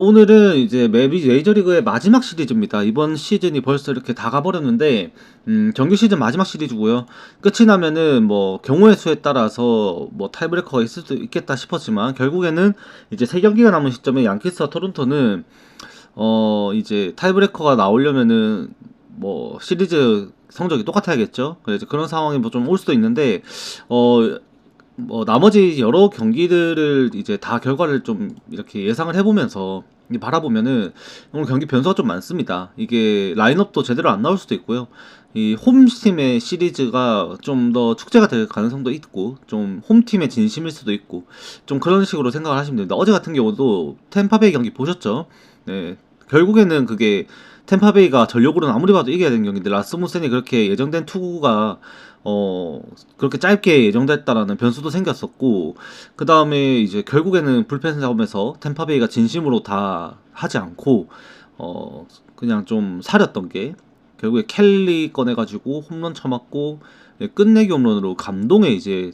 오늘은 이제 메이저리그의 마지막 시리즈입니다. 이번 시즌이 벌써 이렇게 다 가버렸는데, 정규 시즌 마지막 시리즈고요. 끝이 나면은 뭐 경우의 수에 따라서 뭐 타이브레이커가 있을 수도 있겠다 싶었지만, 결국에는 이제 3경기가 남은 시점에 양키스와 토론토는 이제 타이브레이커가 나오려면은 뭐 시리즈 성적이 똑같아야겠죠. 그래서 그런 상황이 뭐 좀 올 수도 있는데, 어 뭐 나머지 여러 경기들을 이제 다 결과를 좀 이렇게 예상을 해보면서 바라보면은 오늘 경기 변수가 좀 많습니다. 이게 라인업도 제대로 안 나올 수도 있고요. 이 홈팀의 시리즈가 좀 더 축제가 될 가능성도 있고, 좀 홈팀의 진심일 수도 있고, 좀 그런 식으로 생각을 하시면 됩니다. 어제 같은 경우도 템파베이 경기 보셨죠? 네, 결국에는 그게 템파베이가 전력으로는 아무리 봐도 이겨야 되는 경기인데, 라스무센이 그렇게 예정된 투구가 어 그렇게 짧게 예정됐다라는 변수도 생겼었고, 그 다음에 이제 결국에는 불펜 싸움에서 템파베이가 진심으로 다 하지 않고 그냥 좀 사렸던 게, 결국에 켈리 꺼내가지고 홈런 쳐맞고, 끝내기 홈런으로 감동의 이제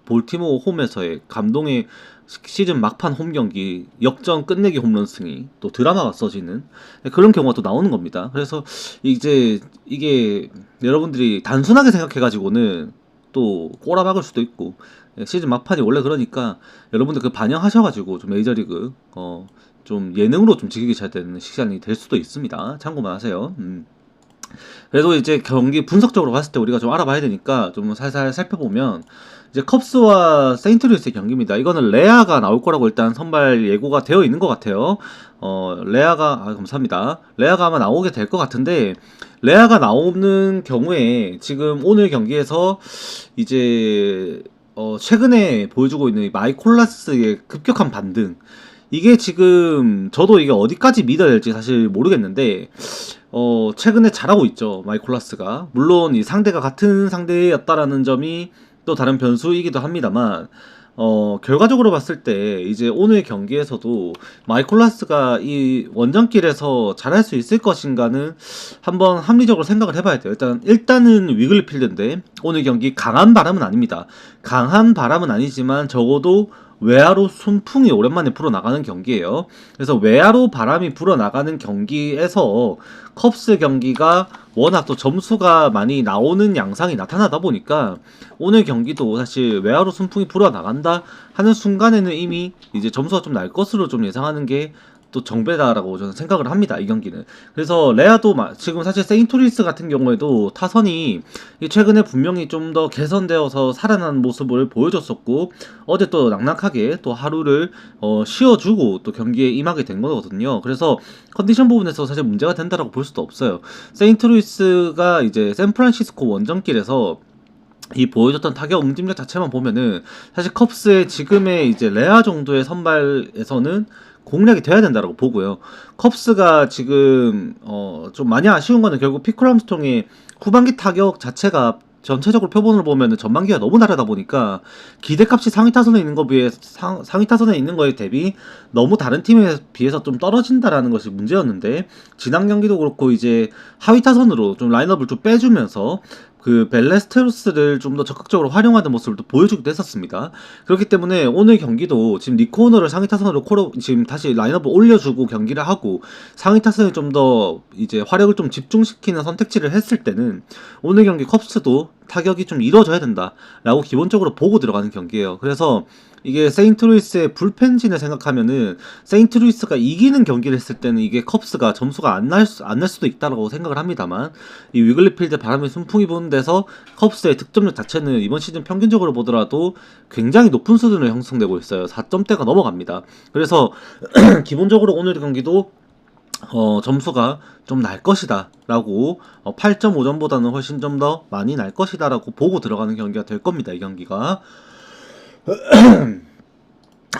볼티모어 홈에서의 감동의 시즌 막판 홈 경기 역전 끝내기 홈런 승이 또 드라마가 써지는 그런 경우가 또 나오는 겁니다. 그래서 이제 이게 여러분들이 단순하게 생각해가지고는 또 꼬라박을 수도 있고, 시즌 막판이 원래 그러니까 여러분들 그 반영하셔가지고 좀 메이저리그 좀 예능으로 좀 즐기셔야 되는 시간이 될 수도 있습니다. 참고만 하세요. 그래도 이제 경기 분석적으로 봤을 때 우리가 좀 알아봐야 되니까 좀 살살 살펴보면, 이제 컵스와 세인트루이스의 경기입니다. 이거는 레아가 나올 거라고 일단 선발 예고가 되어 있는 것 같아요. 레아가 감사합니다. 레아가 아마 나오게 될 것 같은데, 레아가 나오는 경우에 지금 오늘 경기에서 이제 최근에 보여주고 있는 마이콜라스의 급격한 반등, 이게 지금 저도 이게 어디까지 믿어야 될지 사실 모르겠는데, 최근에 잘하고 있죠, 마이콜라스가. 물론 이 상대가 같은 상대였다라는 점이 또 다른 변수이기도 합니다만, 결과적으로 봤을 때 이제 오늘 경기에서도 마이콜라스가 이 원정길에서 잘할 수 있을 것인가는 한번 합리적으로 생각을 해봐야 돼요. 일단은 위글리필드인데 오늘 경기 강한 바람은 아닙니다. 강한 바람은 아니지만 적어도 외야로 순풍이 오랜만에 불어나가는 경기예요. 그래서 외야로 바람이 불어나가는 경기에서 컵스 경기가 워낙 또 점수가 많이 나오는 양상이 나타나다 보니까, 오늘 경기도 사실 외야로 순풍이 불어나간다 하는 순간에는 이미 이제 점수가 좀 날 것으로 좀 예상하는 게 또 정배다라고 저는 생각을 합니다, 이 경기는. 그래서 레아도 지금 사실 세인트루이스 같은 경우에도 타선이 최근에 분명히 좀 더 개선되어서 살아난 모습을 보여줬었고, 어제 또 낙낙하게 또 하루를 쉬어주고 또 경기에 임하게 된 거거든요. 그래서 컨디션 부분에서 사실 문제가 된다라고 볼 수도 없어요. 세인트루이스가 이제 샌프란시스코 원정길에서 이 보여줬던 타격 응집력 자체만 보면은 사실 컵스의 지금의 이제 레아 정도의 선발에서는 공략이 돼야 된다라고 보고요. 컵스가 지금 좀 많이 아쉬운 거는 결국 피크람스통의 후반기 타격 자체가 전체적으로 표본을 보면은 전반기가 너무 다르다 보니까 기대값이 상위 타선에 있는 거 비해 상위 타선에 있는 거에 대비 너무 다른 팀에 비해서 좀 떨어진다라는 것이 문제였는데, 지난 경기도 그렇고 이제 하위 타선으로 좀 라인업을 좀 빼주면서 그 벨레스테로스를 좀 더 적극적으로 활용하는 모습을 또 보여주기도 했었습니다. 그렇기 때문에 오늘 경기도 지금 니코 오너를 상위 타선으로 지금 다시 라인업을 올려주고 경기를 하고 상위 타선에 좀 더 이제 화력을 좀 집중시키는 선택지를 했을 때는 오늘 경기 컵스도 타격이 좀 이루어져야 된다라고 기본적으로 보고 들어가는 경기예요. 그래서 이게 세인트루이스의 불펜진을 생각하면은, 세인트루이스가 이기는 경기를 했을 때는 이게 컵스가 점수가 안 날 수도 있다고 생각을 합니다만, 이 위글리필드 바람이 순풍이 부는 데서 컵스의 득점력 자체는 이번 시즌 평균적으로 보더라도 굉장히 높은 수준으로 형성되고 있어요. 4점대가 넘어갑니다. 그래서 기본적으로 오늘 경기도 점수가 좀 날 것이다 라고, 8.5점보다는 훨씬 좀 더 많이 날 것이다 라고 보고 들어가는 경기가 될 겁니다, 이 경기가.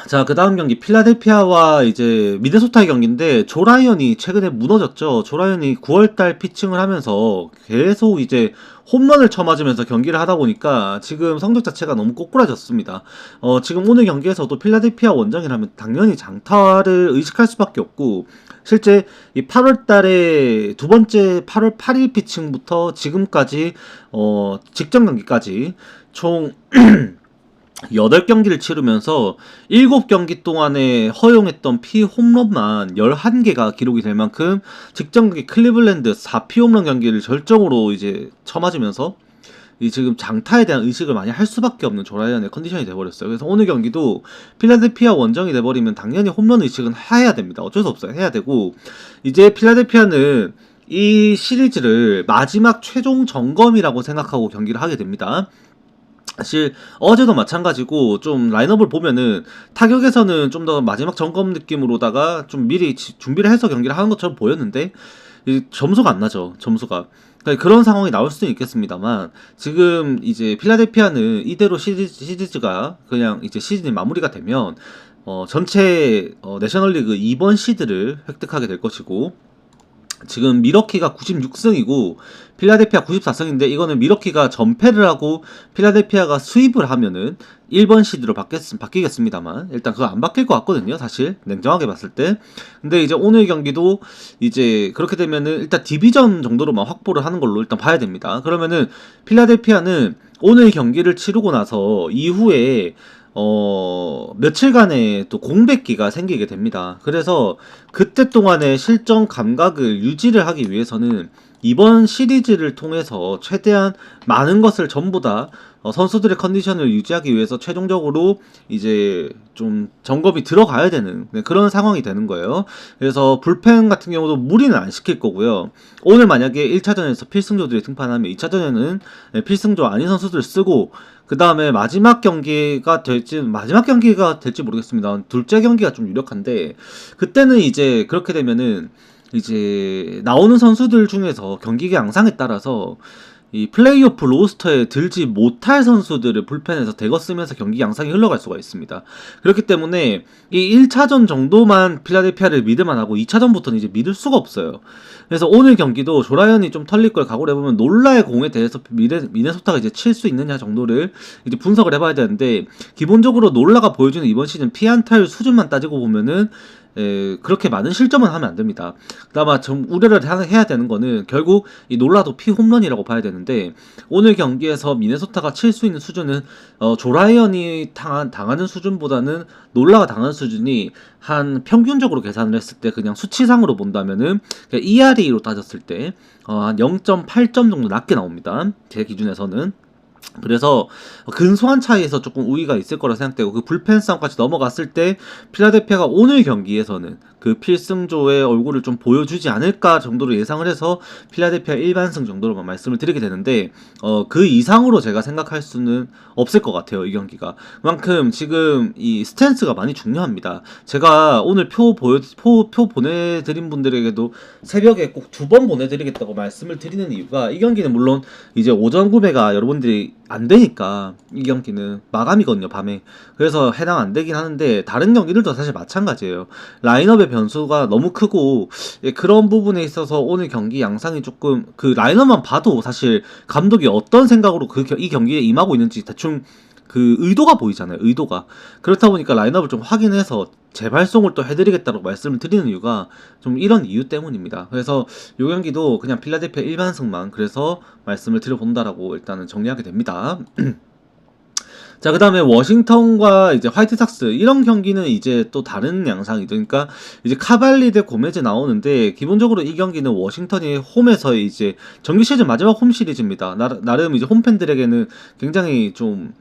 자, 그 다음 경기 필라델피아와 이제 미네소타의 경기인데, 조라이언이 최근에 무너졌죠. 조라이언이 9월달 피칭을 하면서 계속 이제 홈런을 쳐맞으면서 경기를 하다 보니까 지금 성적 자체가 너무 꼬꾸라졌습니다. 지금 오늘 경기에서도 필라델피아 원정이라면 당연히 장타를 의식할 수밖에 없고, 실제 이 8월달에 두 번째 8월 8일 피칭부터 지금까지 직전 경기까지 총 8경기를 치르면서 7경기 동안에 허용했던 피홈런만 11개가 기록이 될 만큼 직전 경기 클리블랜드 4피홈런 경기를 절정으로 이제 쳐맞으면서 이 지금 장타에 대한 의식을 많이 할 수밖에 없는 조라이언의 컨디션이 돼버렸어요. 그래서 오늘 경기도 필라델피아 원정이 돼버리면 당연히 홈런 의식은 해야 됩니다. 어쩔 수 없어요. 해야 되고, 이제 필라델피아는 이 시리즈를 마지막 최종 점검이라고 생각하고 경기를 하게 됩니다. 사실 어제도 마찬가지고 좀 라인업을 보면은 타격에서는 좀 더 마지막 점검 느낌으로다가 좀 미리 준비를 해서 경기를 하는 것처럼 보였는데 점수가 안 나죠. 점수가. 그러니까 그런 상황이 나올 수는 있겠습니다만 지금 이제 필라델피아는 이대로 시리즈가 그냥 이제 시즌이 마무리가 되면 전체 내셔널리그 2번 시드를 획득하게 될 것이고, 지금 미러키가 96승이고 필라델피아 94승인데 이거는 미러키가 전패를 하고 필라델피아가 수입을 하면은 1번 시드로 바뀌겠습니다만 일단 그거 안 바뀔 것 같거든요, 사실 냉정하게 봤을 때. 근데 이제 오늘 경기도 이제 그렇게 되면은 일단 디비전 정도로만 확보를 하는 걸로 일단 봐야 됩니다. 그러면은 필라델피아는 오늘 경기를 치르고 나서 이후에 며칠간의 또 공백기가 생기게 됩니다. 그래서 그때 동안의 실전 감각을 유지를 하기 위해서는 이번 시리즈를 통해서 최대한 많은 것을 전부 다 선수들의 컨디션을 유지하기 위해서 최종적으로 이제 좀 점검이 들어가야 되는 그런 상황이 되는 거예요. 그래서 불펜 같은 경우도 무리는 안 시킬 거고요. 오늘 만약에 1차전에서 필승조들이 등판하면 2차전에는 필승조 아닌 선수들 쓰고, 그 다음에 마지막 경기가 될지 모르겠습니다. 둘째 경기가 좀 유력한데, 그때는 이제 그렇게 되면은 이제 나오는 선수들 중에서 경기 양상에 따라서 이 플레이오프 로스터에 들지 못할 선수들을 불펜에서 대거 쓰면서 경기 양상이 흘러갈 수가 있습니다. 그렇기 때문에 이 1차전 정도만 필라델피아를 믿을만 하고 2차전부터는 이제 믿을 수가 없어요. 그래서 오늘 경기도 조라이언이 좀 털릴 걸 각오를 해보면 놀라의 공에 대해서 미네소타가 이제 칠 수 있느냐 정도를 이제 분석을 해봐야 되는데, 기본적으로 놀라가 보여주는 이번 시즌 피안타율 수준만 따지고 보면은 그렇게 많은 실점은 하면 안 됩니다. 그나마 좀 우려를 해야 되는 거는 결국 이 놀라도 피홈런이라고 봐야 되는데, 오늘 경기에서 미네소타가 칠 수 있는 수준은 조라이언이 당하는 수준보다는 놀라가 당하는 수준이 한 평균적으로 계산을 했을 때 그냥 수치상으로 본다면은 ERA로 따졌을 때 한 0.8점 정도 낮게 나옵니다. 제 기준에서는. 그래서 근소한 차이에서 조금 우위가 있을 거라 생각되고, 그 불펜 싸움까지 넘어갔을 때 필라델피아가 오늘 경기에서는 그 필승조의 얼굴을 좀 보여주지 않을까 정도로 예상을 해서 필라델피아 일반승 정도로만 말씀을 드리게 되는데, 그 이상으로 제가 생각할 수는 없을 것 같아요, 이 경기가. 그만큼 지금 이 스탠스가 많이 중요합니다. 제가 오늘 표 보내드린 분들에게도 새벽에 꼭 2번 보내드리겠다고 말씀을 드리는 이유가, 이 경기는 물론 이제 오전 구매가 여러분들이 안 되니까 이 경기는 마감이거든요, 밤에. 그래서 해당 안 되긴 하는데 다른 경기들도 사실 마찬가지예요. 라인업의 변수가 너무 크고, 그런 부분에 있어서 오늘 경기 양상이 조금, 그 라인업만 봐도 사실 감독이 어떤 생각으로 이 경기에 임하고 있는지 대충 그 의도가 보이잖아요, 의도가. 그렇다 보니까 라인업을 좀 확인해서 재발송을 또 해드리겠다고 말씀을 드리는 이유가 좀 이런 이유 때문입니다. 그래서 이 경기도 그냥 필라델피아 일반승만 그래서 말씀을 드려본다라고 일단은 정리하게 됩니다. 자, 그 다음에 워싱턴과 이제 화이트삭스, 이런 경기는 이제 또 다른 양상이죠. 그러니까 이제 카발리 대 고메즈 나오는데, 기본적으로 이 경기는 워싱턴이 홈에서의 이제 정규 시즌 마지막 홈 시리즈입니다. 나름 이제 홈팬들에게는 굉장히 좀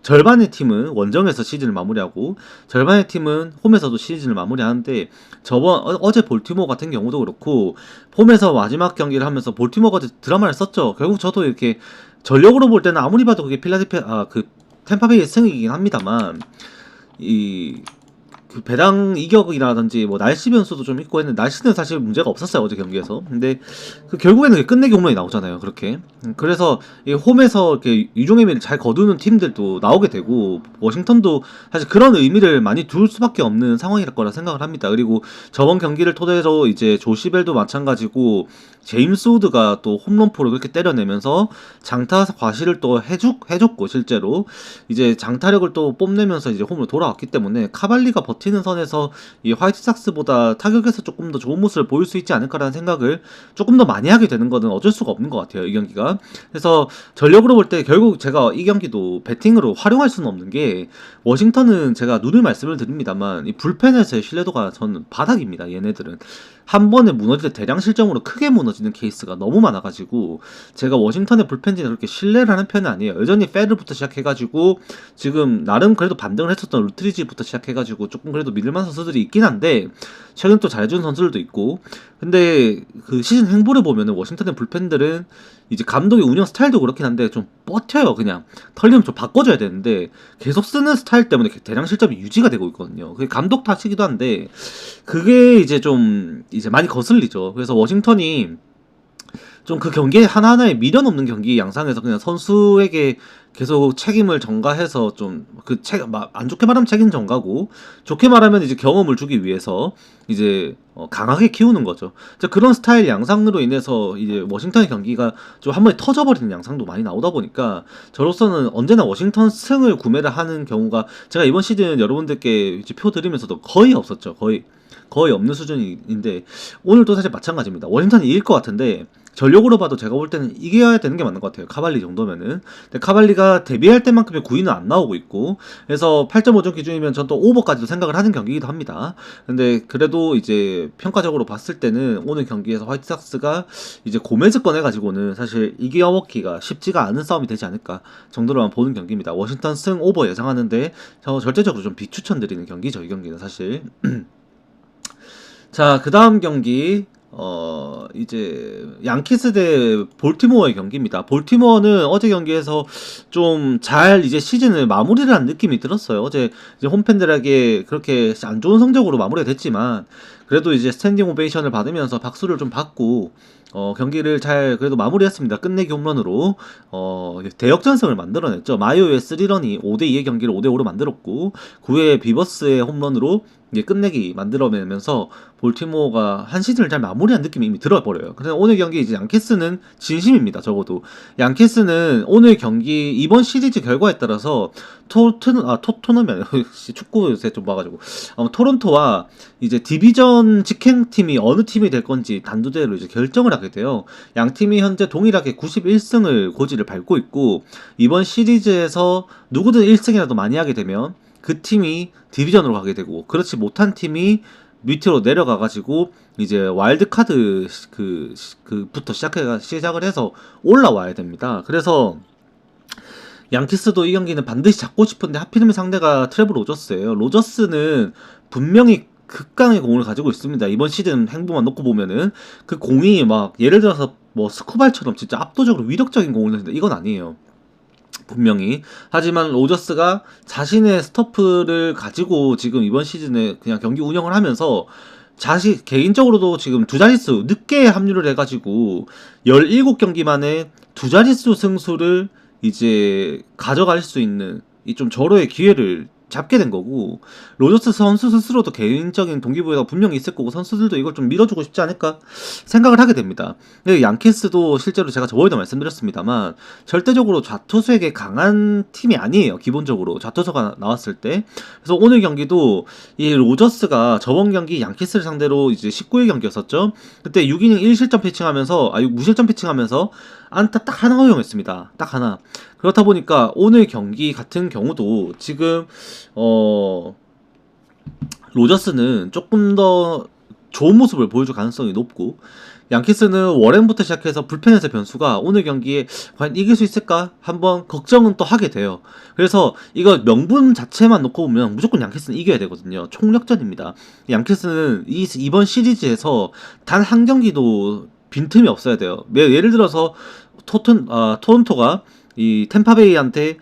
절반의 팀은 원정에서 시즌을 마무리하고 절반의 팀은 홈에서도 시즌을 마무리하는데, 어제 볼티모어 같은 경우도 그렇고 홈에서 마지막 경기를 하면서 볼티모어가 드라마를 썼죠. 결국 저도 이렇게 전력으로 볼 때는 아무리 봐도 그게 필라델피아 그 템파베이의 승이긴 합니다만, 그 배당 이격이라든지 날씨 변수도 좀 있고 했는데, 날씨는 사실 문제가 없었어요, 어제 경기에서. 근데 결국에는 끝내기 홈런이 나오잖아요, 그렇게. 그래서 이 홈에서 이렇게 유종의 미를 잘 거두는 팀들도 나오게 되고, 워싱턴도 사실 그런 의미를 많이 둘 수밖에 없는 상황일 거라 생각을 합니다. 그리고 저번 경기를 토대로 이제 조시벨도 마찬가지고 제임스 우드가 또 홈런포를 그렇게 때려내면서 장타 과실을 또 해줬고, 실제로 이제 장타력을 또 뽐내면서 이제 홈으로 돌아왔기 때문에 카발리가 치는 선에서 이 화이트삭스보다 타격에서 조금 더 좋은 모습을 보일 수 있지 않을까라는 생각을 조금 더 많이 하게 되는 거는 어쩔 수가 없는 것 같아요, 이 경기가. 그래서 전력으로 볼 때 결국 제가 이 경기도 배팅으로 활용할 수는 없는 게, 워싱턴은 제가 누누이 말씀을 드립니다만 이 불펜에서의 신뢰도가 저는 바닥입니다. 얘네들은 한 번에 무너질 때 대량 실점으로 크게 무너지는 케이스가 너무 많아가지고, 제가 워싱턴의 불펜진을 그렇게 신뢰를 하는 편은 아니에요. 여전히 페르부터 시작해가지고 지금 나름 그래도 반등을 했었던 루트리지부터 시작해가지고 조금 그래도 믿을만한 선수들이 있긴 한데, 최근 또 잘해주는 선수들도 있고. 근데 그 시즌 행보를 보면은 워싱턴의 불펜들은 이제 감독의 운영 스타일도 그렇긴 한데 좀 버텨요. 그냥 털리면 좀 바꿔줘야 되는데 계속 쓰는 스타일 때문에 대량 실점이 유지가 되고 있거든요. 그게 감독 탓이기도 한데 그게 이제 좀 이제 많이 거슬리죠. 그래서 워싱턴이 좀 그 경기에 하나하나에 미련 없는 경기 양상에서 그냥 선수에게 계속 책임을 전가해서 좀 그 안 좋게 말하면 책임 전가고, 좋게 말하면 이제 경험을 주기 위해서 이제 강하게 키우는 거죠. 그런 스타일 양상으로 인해서 이제 워싱턴의 경기가 좀 한 번에 터져버리는 양상도 많이 나오다 보니까, 저로서는 언제나 워싱턴 승을 구매를 하는 경우가 제가 이번 시즌 여러분들께 이제 표 드리면서도 거의 없었죠. 거의 없는 수준인데 오늘도 사실 마찬가지입니다. 워싱턴이 이길 것 같은데 전력으로 봐도 제가 볼 때는 이겨야 되는 게 맞는 것 같아요. 카발리 정도면은. 근데 카발리가 데뷔할 때만큼의 구위는 안 나오고 있고, 그래서 8.5점 기준이면 전 또 오버까지도 생각을 하는 경기이기도 합니다. 근데 그래도 이제 평가적으로 봤을 때는 오늘 경기에서 화이트삭스가 이제 고메즈 꺼내가지고는 사실 이겨먹기가 쉽지가 않은 싸움이 되지 않을까 정도로만 보는 경기입니다. 워싱턴 승 오버 예상하는데 저 절대적으로 좀 비추천드리는 경기죠, 이 경기는 사실. 자, 그 다음 경기, 이제, 양키스 대 볼티모어의 경기입니다. 볼티모어는 어제 경기에서 좀 잘 이제 시즌을 마무리를 한 느낌이 들었어요. 어제 이제 홈팬들에게 그렇게 안 좋은 성적으로 마무리가 됐지만, 그래도 이제 스탠딩 오베이션을 받으면서 박수를 좀 받고, 경기를 잘 그래도 마무리했습니다. 끝내기 홈런으로 대역전승을 만들어냈죠. 마요의 3런이 5대2의 경기를 5대5로 만들었고, 9회 비버스의 홈런으로 이게 끝내기 만들어내면서 볼티모어가 한 시즌을 잘 마무리한 느낌이 이미 들어버려요. 그래서 오늘 경기 이제 양키스는 진심입니다. 적어도 양키스는 오늘 경기 이번 시리즈 결과에 따라서 토트넘이 아니라 축구 요새 좀 봐가지고 토론토와 이제 디비전 직행팀이 어느 팀이 될 건지 단두대로 이제 결정을 하게 돼요. 양 팀이 현재 동일하게 91승을 고지를 밟고 있고, 이번 시리즈에서 누구든 1승이라도 많이 하게 되면 그 팀이 디비전으로 가게 되고, 그렇지 못한 팀이 밑으로 내려가가지고 이제 와일드카드 부터 시작을 해서 올라와야 됩니다. 그래서 양키스도 이 경기는 반드시 잡고 싶은데 하필이면 상대가 트레버 로저스예요. 로저스는 분명히 극강의 공을 가지고 있습니다. 이번 시즌 행보만 놓고 보면은 그 공이 막 예를 들어서 뭐 스쿠발처럼 진짜 압도적으로 위력적인 공을 넣는데 이건 아니에요. 분명히. 하지만 로저스가 자신의 스토프를 가지고 지금 이번 시즌에 그냥 경기 운영을 하면서 개인적으로도 지금 두 자릿수 늦게 합류를 해가지고 17경기 만에 두 자릿수 승수를 이제 가져갈 수 있는 이 좀 절호의 기회를 잡게 된 거고, 로저스 선수 스스로도 개인적인 동기부여가 분명히 있을 거고 선수들도 이걸 좀 밀어주고 싶지 않을까 생각을 하게 됩니다. 근데 양키스도 실제로 제가 저번에도 말씀드렸습니다만 절대적으로 좌투수에게 강한 팀이 아니에요. 기본적으로 좌투수가 나왔을 때. 그래서 오늘 경기도 이 로저스가 저번 경기 양키스를 상대로 이제 19일 경기였었죠. 그때 6이닝 1실점 피칭하면서 무실점 피칭하면서 안타 딱 하나 허용했습니다. 딱 하나. 그렇다 보니까 오늘 경기 같은 경우도 지금 로저스는 조금 더 좋은 모습을 보여줄 가능성이 높고, 양키스는 워렌부터 시작해서 불펜에서 변수가 오늘 경기에 과연 이길 수 있을까 한번 걱정은 또 하게 돼요. 그래서 이거 명분 자체만 놓고 보면 무조건 양키스는 이겨야 되거든요. 총력전입니다. 양키스는 이번 시리즈에서 단 한 경기도 빈틈이 없어야 돼요. 예를 들어서 토론토가 이 템파베이한테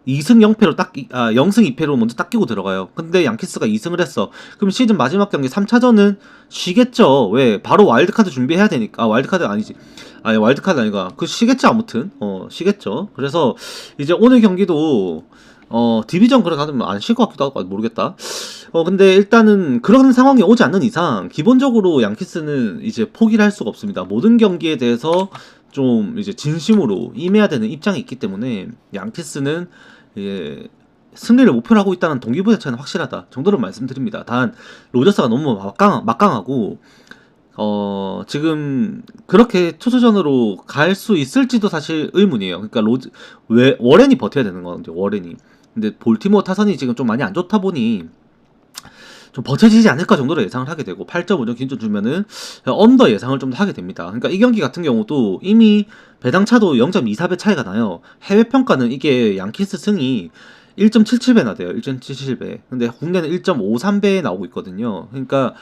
2승 0패로 0승 2패로 먼저 딱 끼고 들어가요. 근데 양키스가 2승을 했어. 그럼 시즌 마지막 경기 3차전은 쉬겠죠. 왜? 바로 와일드카드 준비해야 되니까. 와일드카드 아니지. 와일드카드 아니가. 쉬겠죠, 아무튼. 쉬겠죠. 그래서 이제 오늘 경기도 디비전 가면 안 쉴 것 같기도 하고 모르겠다. 근데 일단은 그런 상황이 오지 않는 이상 기본적으로 양키스는 이제 포기를 할 수가 없습니다. 모든 경기에 대해서 좀 이제 진심으로 임해야 되는 입장이 있기 때문에 양키스는 이제 승리를 목표로 하고 있다는 동기부여 자체는 확실하다 정도로 말씀드립니다. 단 로저스가 너무 막강하고 지금 그렇게 투수전으로 갈 수 있을지도 사실 의문이에요. 그러니까 왜 워렌이 버텨야 되는 건데 워렌이. 근데 볼티모어 타선이 지금 좀 많이 안 좋다 보니 좀 버텨지지 않을까 정도로 예상을 하게 되고 8.5점 긴점 주면은 언더 예상을 좀 더 하게 됩니다. 그러니까 이 경기 같은 경우도 이미 배당차도 0.24배 차이가 나요. 해외 평가는 이게 양키스 승이 1.77배나 돼요. 1.77배. 근데 국내는 1.53배에 나오고 있거든요. 그러니까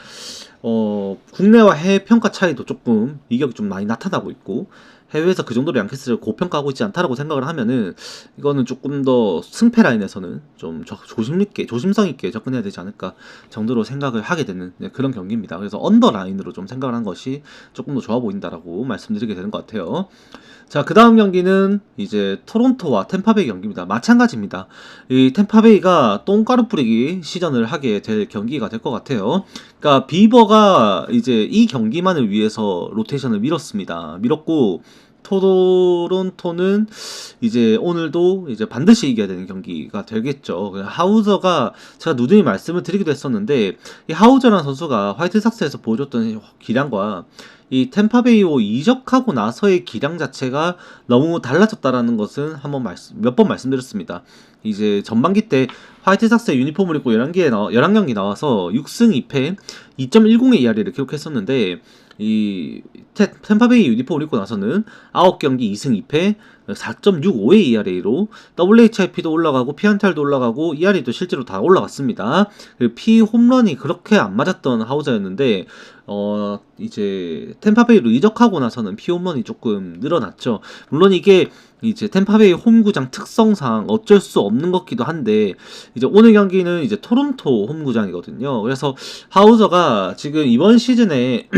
국내와 해외 평가 차이도 조금 이격이 좀 많이 나타나고 있고 해외에서 그 정도로 양키스를 고평가하고 있지 않다라고 생각을 하면은 이거는 조금 더 승패 라인에서는 좀 조심성 있게 접근해야 되지 않을까 정도로 생각을 하게 되는 그런 경기입니다. 그래서 언더 라인으로 좀 생각을 한 것이 조금 더 좋아 보인다라고 말씀드리게 되는 것 같아요. 자, 그 다음 경기는 이제 토론토와 템파베이 경기입니다. 마찬가지입니다. 이 템파베이가 똥가루 뿌리기 시전을 하게 될 경기가 될 것 같아요. 그러니까 비버가 이제 이 경기만을 위해서 로테이션을 밀었고 토론토는 이제 오늘도 이제 반드시 이겨야 되는 경기가 되겠죠. 하우저가 제가 누누이 말씀을 드리기도 했었는데 이 하우저라는 선수가 화이트삭스에서 보여줬던 기량과 이 템파베이로 이적하고 나서의 기량 자체가 너무 달라졌다라는 것은 몇 번 말씀드렸습니다. 이제 전반기 때 화이트삭스의 유니폼을 입고 11경기 나와서 6승 2패 2.10의 ERA를 기록했었는데 이 템파베이 유니폼을 입고 나서는 9경기 2승 2패 4.65의 ERA로 WHIP도 올라가고 피안탈도 올라가고 ERA도 실제로 다 올라갔습니다. 피 홈런이 그렇게 안 맞았던 하우저였는데 이제 템파베이로 이적하고 나서는 피 홈런이 조금 늘어났죠. 물론 이게 이제 템파베이 홈구장 특성상 어쩔 수 없는 것기도 한데 이제 오늘 경기는 이제 토론토 홈구장이거든요. 그래서 하우저가 지금 이번 시즌에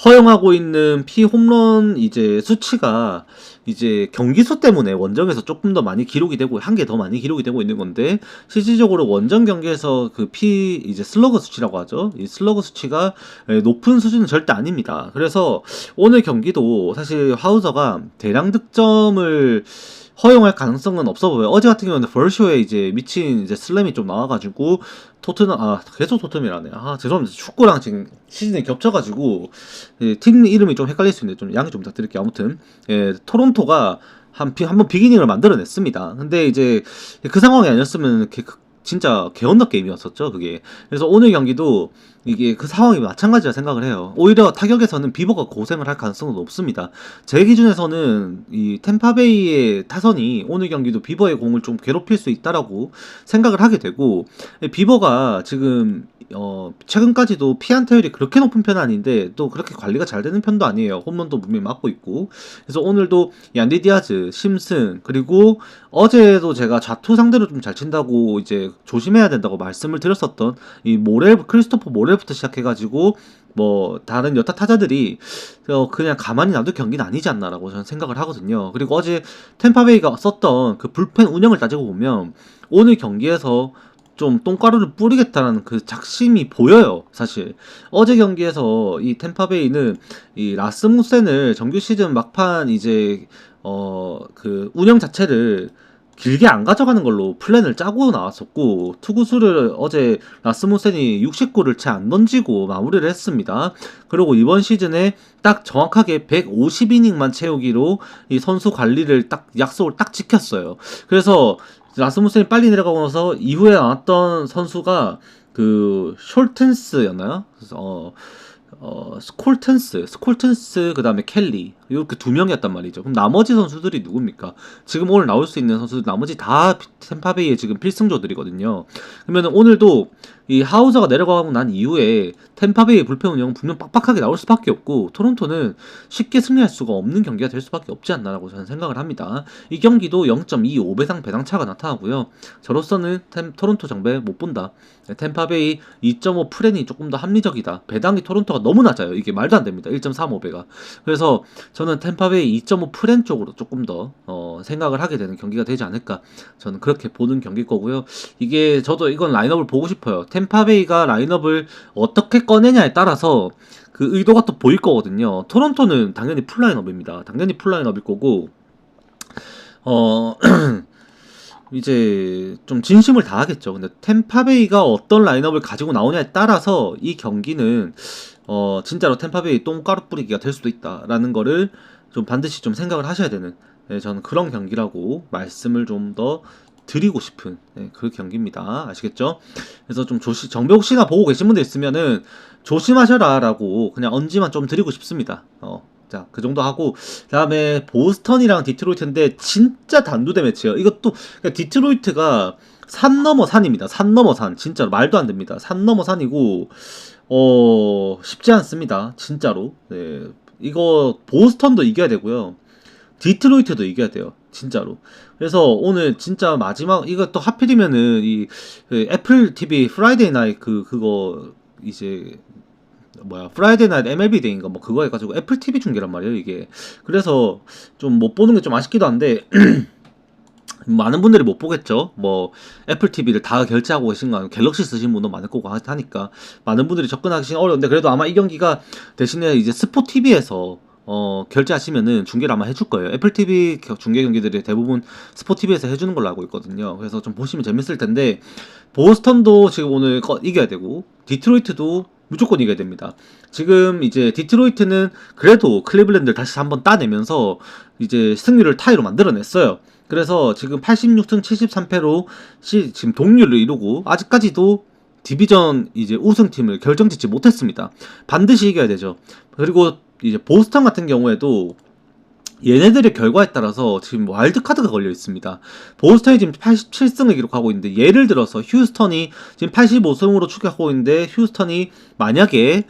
허용하고 있는 피 홈런 이제 수치가 이제 경기수 때문에 원정에서 조금 더 많이 기록이 되고 한 개 더 많이 기록이 되고 있는 건데 실질적으로 원정 경기에서 그 피 이제 슬러그 수치라고 하죠. 이 슬러그 수치가 높은 수준은 절대 아닙니다. 그래서 오늘 경기도 사실 하우저가 대량 득점을 허용할 가능성은 없어 보여요. 어제 같은 경우는 벌쇼에 이제 미친 이제 슬램이 좀 나와가지고 계속 토트넘이라네. 죄송합니다. 축구랑 지금 시즌이 겹쳐가지고 팀 이름이 좀 헷갈릴 수 있는데 좀 양해 좀 부탁드릴게요. 아무튼 토론토가 한번 비기닝을 만들어냈습니다. 근데 이제 그 상황이 아니었으면 진짜 개언더 게임이었었죠, 그게. 그래서 오늘 경기도 이게 그 상황이 마찬가지라 생각을 해요. 오히려 타격에서는 비버가 고생을 할 가능성은 높습니다. 제 기준에서는 이 템파베이의 타선이 오늘 경기도 비버의 공을 좀 괴롭힐 수 있다라고 생각을 하게 되고 비버가 지금 최근까지도 피안타율이 그렇게 높은 편은 아닌데 또 그렇게 관리가 잘 되는 편도 아니에요. 홈런도 분명히 맞고 있고. 그래서 오늘도 얀디 디아즈, 심슨 그리고 어제도 제가 좌투 상대로 좀 잘 친다고 이제 조심해야 된다고 말씀을 드렸었던 이 크리스토퍼 모렐부터 시작해가지고 뭐 다른 여타 타자들이 그냥 가만히 놔둘 경기는 아니지 않나라고 저는 생각을 하거든요. 그리고 어제 템파베이가 썼던 그 불펜 운영을 따지고 보면 오늘 경기에서 좀 똥가루를 뿌리겠다라는 그 작심이 보여요. 사실 어제 경기에서 이 템파베이는 이 라스무센을 정규 시즌 막판 이제 그 운영 자체를 길게 안 가져가는 걸로 플랜을 짜고 나왔었고 투구수를 어제 라스무센이 69를 채 안 던지고 마무리를 했습니다. 그리고 이번 시즌에 딱 정확하게 150이닝만 채우기로 이 선수 관리를 약속을 딱 지켰어요. 그래서 라스무센이 빨리 내려가고 나서 이후에 나왔던 선수가 그 숄텐스였나요? 그래서 스콜텐스 그 다음에 켈리 이렇게 두 명이었단 말이죠. 그럼 나머지 선수들이 누굽니까? 지금 오늘 나올 수 있는 선수들 나머지 다 템파베이의 지금 필승조들이거든요. 그러면 오늘도 이 하우저가 내려가고 난 이후에 템파베이의 불펜 운영은 분명 빡빡하게 나올 수밖에 없고 토론토는 쉽게 승리할 수가 없는 경기가 될 수밖에 없지 않나라고 저는 생각을 합니다. 이 경기도 0.25배당 배당차가 나타나고요. 저로서는 토론토 정배 못 본다. 템파베이 2.5 프렌이 조금 더 합리적이다. 배당이 토론토가 너무 낮아요. 이게 말도 안 됩니다. 1.35배가. 그래서 저는 템파베이 2.5 프렌 쪽으로 조금 더 생각을 하게 되는 경기가 되지 않을까. 저는 그렇게 보는 경기일 거고요. 저도 이건 라인업을 보고 싶어요. 템파베이가 라인업을 어떻게 꺼내냐에 따라서 그 의도가 또 보일 거거든요. 토론토는 당연히 풀라인업입니다. 당연히 풀라인업일 거고 이제 좀 진심을 다하겠죠. 근데 템파베이가 어떤 라인업을 가지고 나오냐에 따라서 이 경기는 진짜로 템파베이 똥가루 뿌리기가 될 수도 있다라는 거를 좀 반드시 좀 생각을 하셔야 되는, 네, 저는 그런 경기라고 말씀을 좀 더 드리고 싶은, 네, 그 경기입니다. 아시겠죠? 그래서 좀 정배 혹시나 보고 계신 분들 있으면은 조심하셔라라고 그냥 언지만 좀 드리고 싶습니다. 자, 그 정도 하고, 그다음에 보스턴이랑 디트로이트인데 진짜 단두대 매치예요. 이것도 그러니까 디트로이트가 산 넘어 산입니다. 산 넘어 산. 진짜로 말도 안 됩니다. 산 넘어 산이고 쉽지 않습니다. 진짜로. 네. 이거 보스턴도 이겨야 되고요. 디트로이트도 이겨야 돼요. 진짜로. 그래서 오늘 진짜 마지막, 이거 또 하필이면은 그 애플 TV 프라이데이 나이 그거 이제 뭐야 프라이데이 나이트 MLB 데이인가 뭐 그거 해가지고 애플 TV 중계란 말이에요 이게. 그래서 좀 못 보는 게 좀 아쉽기도 한데 많은 분들이 못 보겠죠. 뭐 애플 TV를 다 결제하고 계신 거 아니면 갤럭시 쓰신 분도 많을 거고 하니까 많은 분들이 접근하기 어려운데, 그래도 아마 이 경기가 대신에 이제 스포 TV에서 결제하시면은 중계를 아마 해줄 거예요. 애플 TV 중계 경기들이 대부분 스포 TV에서 해주는 걸로 알고 있거든요. 그래서 좀 보시면 재밌을 텐데, 보스턴도 지금 오늘 이겨야 되고 디트로이트도 무조건 이겨야 됩니다. 지금 이제 디트로이트는 그래도 클리블랜드를 다시 한번 따내면서 이제 승률을 타이로 만들어냈어요. 그래서 지금 86승 73패로 지금 동률을 이루고 아직까지도 디비전 이제 우승팀을 결정짓지 못했습니다. 반드시 이겨야 되죠. 그리고 이제 보스턴 같은 경우에도 얘네들의 결과에 따라서 지금 와일드카드가 걸려 있습니다. 보스턴이 지금 87승을 기록하고 있는데, 예를 들어서 휴스턴이 지금 85승으로 추격하고 있는데, 휴스턴이 만약에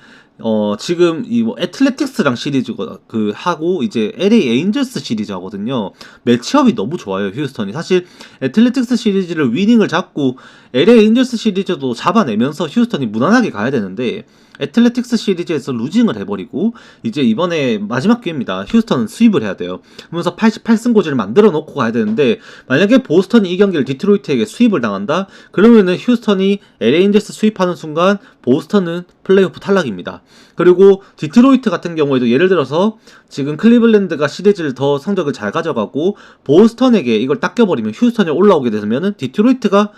지금 이 뭐 애틀레틱스랑 시리즈 그 하고 이제 LA 에인절스 시리즈 하거든요. 매치업이 너무 좋아요. 휴스턴이 사실 애틀레틱스 시리즈를 위닝을 잡고 LA 에인절스 시리즈도 잡아내면서 휴스턴이 무난하게 가야 되는데, 애틀레틱스 시리즈에서 루징을 해버리고 이제 이번에 마지막 기회입니다. 휴스턴은 수입을 해야 돼요. 그러면서 88승 고지를 만들어 놓고 가야 되는데, 만약에 보스턴이 이 경기를 디트로이트에게 수입을 당한다? 그러면은 휴스턴이 LA 에인절스 수입하는 순간 보스턴은 플레이오프 탈락입니다. 그리고 디트로이트 같은 경우에도 예를 들어서 지금 클리블랜드가 시리즈를 더 성적을 잘 가져가고 보스턴에게 이걸 닦여버리면 휴스턴이 올라오게 되면은 디트로이트가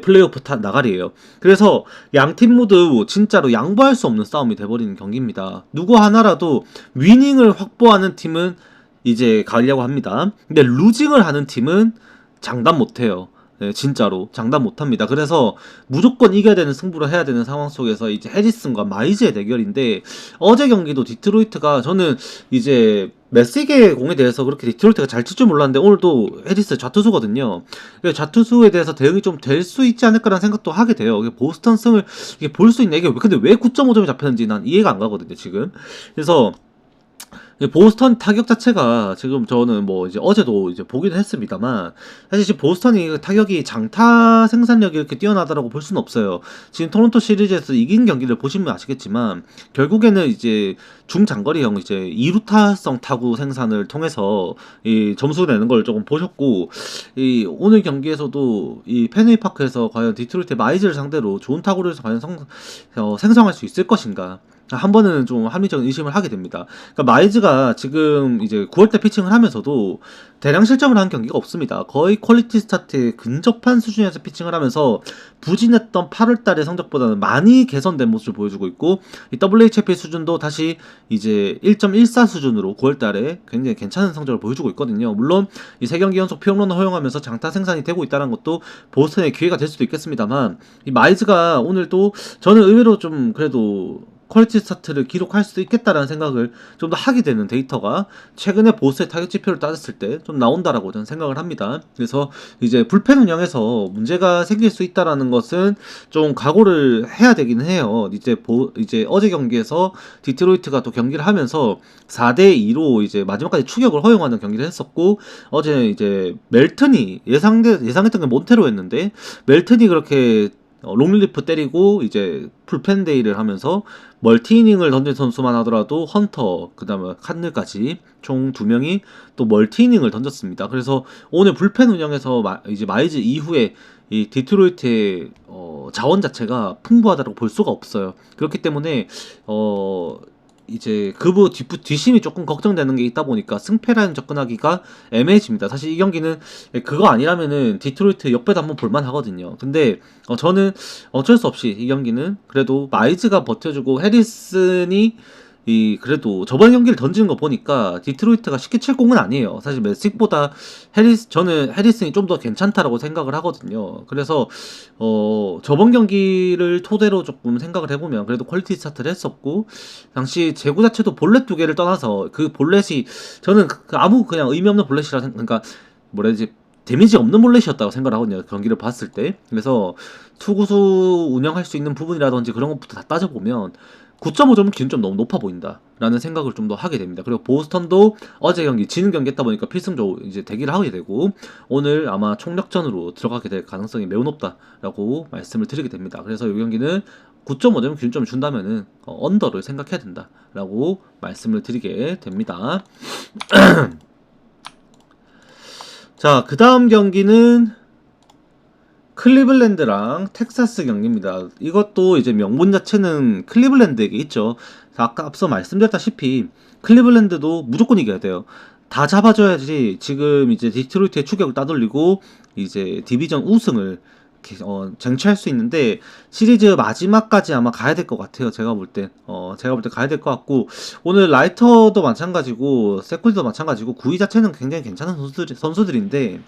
플레이오프 나가리에요. 그래서 양 팀 모두 진짜로 양보할 수 없는 싸움이 돼버리는 경기입니다. 누구 하나라도 위닝을 확보하는 팀은 이제 가려고 합니다. 근데 루징을 하는 팀은 장담 못해요. 네, 진짜로 장담 못합니다. 그래서 무조건 이겨야 되는 승부를 해야 되는 상황 속에서 이제 해리슨과 마이즈의 대결인데, 어제 경기도 디트로이트가, 저는 이제 메시게 공에 대해서 그렇게 디트로이트가 잘 칠 줄 몰랐는데 오늘도 해리스 좌투수거든요. 좌투수에 대해서 대응이 좀 될 수 있지 않을까라는 생각도 하게 돼요. 보스턴 승을 이게 볼 수 있네. 이게 근데 왜 9.5점이 잡혔는지 난 이해가 안 가거든요 지금. 그래서 보스턴 타격 자체가 지금 저는 뭐 이제 어제도 이제 보기는 했습니다만, 사실 지금 보스턴이 타격이 장타 생산력이 이렇게 뛰어나다라고 볼 수는 없어요. 지금 토론토 시리즈에서 이긴 경기를 보시면 아시겠지만 결국에는 이제 중장거리형 이제 2루타성 타구 생산을 통해서 이 점수 내는 걸 조금 보셨고, 이 오늘 경기에서도 이 펜웨이 파크에서 과연 디트로이트 마이즈를 상대로 좋은 타구를 과연 생성할 수 있을 것인가, 한 번은 좀 합리적인 의심을 하게 됩니다. 그러니까 마이즈가 지금 이제 9월때 피칭을 하면서도 대량 실점을 한 경기가 없습니다. 거의 퀄리티 스타트에 근접한 수준에서 피칭을 하면서 부진했던 8월달의 성적보다는 많이 개선된 모습을 보여주고 있고, 이 WHIP 수준도 다시 이제 1.14 수준으로 9월달에 굉장히 괜찮은 성적을 보여주고 있거든요. 물론 이 3경기 연속 피홈런을 허용하면서 장타 생산이 되고 있다는 것도 보스턴의 기회가 될 수도 있겠습니다만, 이 마이즈가 오늘도 저는 의외로 좀 그래도 퀄리티 스타트를 기록할 수도 있겠다라는 생각을 좀 더 하게 되는 데이터가 최근에 보스의 타격 지표를 따졌을 때 좀 나온다라고 저는 생각을 합니다. 그래서 이제 불펜 운영에서 문제가 생길 수 있다라는 것은 좀 각오를 해야 되긴 해요. 이제 어제 경기에서 디트로이트가 또 경기를 하면서 4대2로 이제 마지막까지 추격을 허용하는 경기를 했었고, 어제 이제 멜튼이 예상했던 게 몬테로였는데 멜튼이 그렇게 롱리리프 때리고 이제 풀펜 데이를 하면서 멀티이닝을 던진 선수만 하더라도 헌터, 그 다음에 칸늘까지 총 2명이 또 멀티이닝을 던졌습니다. 그래서 오늘 불펜 운영에서 이제 마이즈 이후에 이 디트로이트의 자원 자체가 풍부하다고 볼 수가 없어요. 그렇기 때문에 이제 그부 뒷심이 조금 걱정되는 게 있다 보니까 승패라인 접근하기가 애매해집니다. 사실 이 경기는 그거 아니라면은 디트로이트 역배도 한번 볼만 하거든요. 근데 저는 어쩔 수 없이 이 경기는 그래도 마이즈가 버텨주고 해리슨이 그래도 저번 경기를 던지는 거 보니까 디트로이트가 쉽게 칠 공은 아니에요. 사실 매직보다 저는 해리슨이 좀 더 괜찮다라고 생각을 하거든요. 그래서 저번 경기를 토대로 조금 생각을 해보면 그래도 퀄리티 스타트를 했었고, 당시 재고 자체도 볼렛 두 개를 떠나서 그 볼렛이 저는 아무 그냥 의미 없는 볼렛이라 그러니까 뭐라 해야지, 데미지 없는 볼렛이었다고 생각을 하거든요. 경기를 봤을 때. 그래서 투구수 운영할 수 있는 부분이라든지 그런 것부터 다 따져보면 9.5점은 기준 좀 너무 높아 보인다 라는 생각을 좀 더 하게 됩니다. 그리고 보스턴도 어제 경기 지는 경기 했다 보니까 필승조 이제 대기를 하게 되고, 오늘 아마 총력전으로 들어가게 될 가능성이 매우 높다라고 말씀을 드리게 됩니다. 그래서 이 경기는 9.5점 기준점을 준다면은 언더를 생각해야 된다라고 말씀을 드리게 됩니다. 자, 그 다음 경기는 클리블랜드랑 텍사스 경기입니다. 이것도 이제 명분 자체는 클리블랜드에게 있죠. 아까 앞서 말씀드렸다시피 클리블랜드도 무조건 이겨야 돼요. 다 잡아줘야지 지금 이제 디트로이트의 추격을 따돌리고 이제 디비전 우승을 쟁취할 수 있는데, 시리즈 마지막까지 아마 가야 될 것 같아요. 제가 볼 때 가야 될 것 같고, 오늘 라이터도 마찬가지고 세콜도 마찬가지고 구위 자체는 굉장히 괜찮은 선수들인데,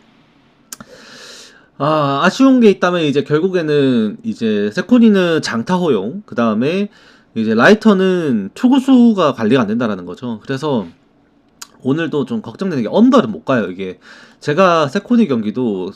아쉬운 게 있다면 이제 결국에는 이제 세코니는 장타 허용, 그 다음에 이제 라이터는 투구수가 관리가 안 된다라는 거죠. 그래서 오늘도 좀 걱정되는 게 언더를 못 가요. 이게 제가 세코니 경기도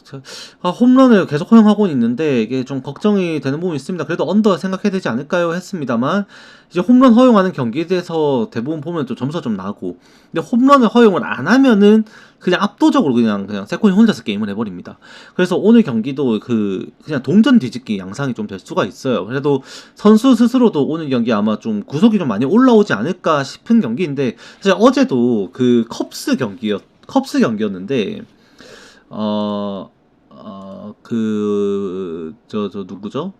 홈런을 계속 허용하고 있는데 이게 좀 걱정이 되는 부분이 있습니다. 그래도 언더 생각해야 되지 않을까요 했습니다만, 이제 홈런 허용하는 경기에 대해서 대부분 보면 좀 점수가 좀 나고, 근데 홈런을 허용을 안 하면은 그냥 압도적으로 그냥 세코니 혼자서 게임을 해버립니다. 그래서 오늘 경기도 그냥 동전 뒤집기 양상이 좀 될 수가 있어요. 그래도 선수 스스로도 오늘 경기 아마 좀 구속이 좀 많이 올라오지 않을까 싶은 경기인데, 사실 어제도 컵스 경기였는데, 누구죠?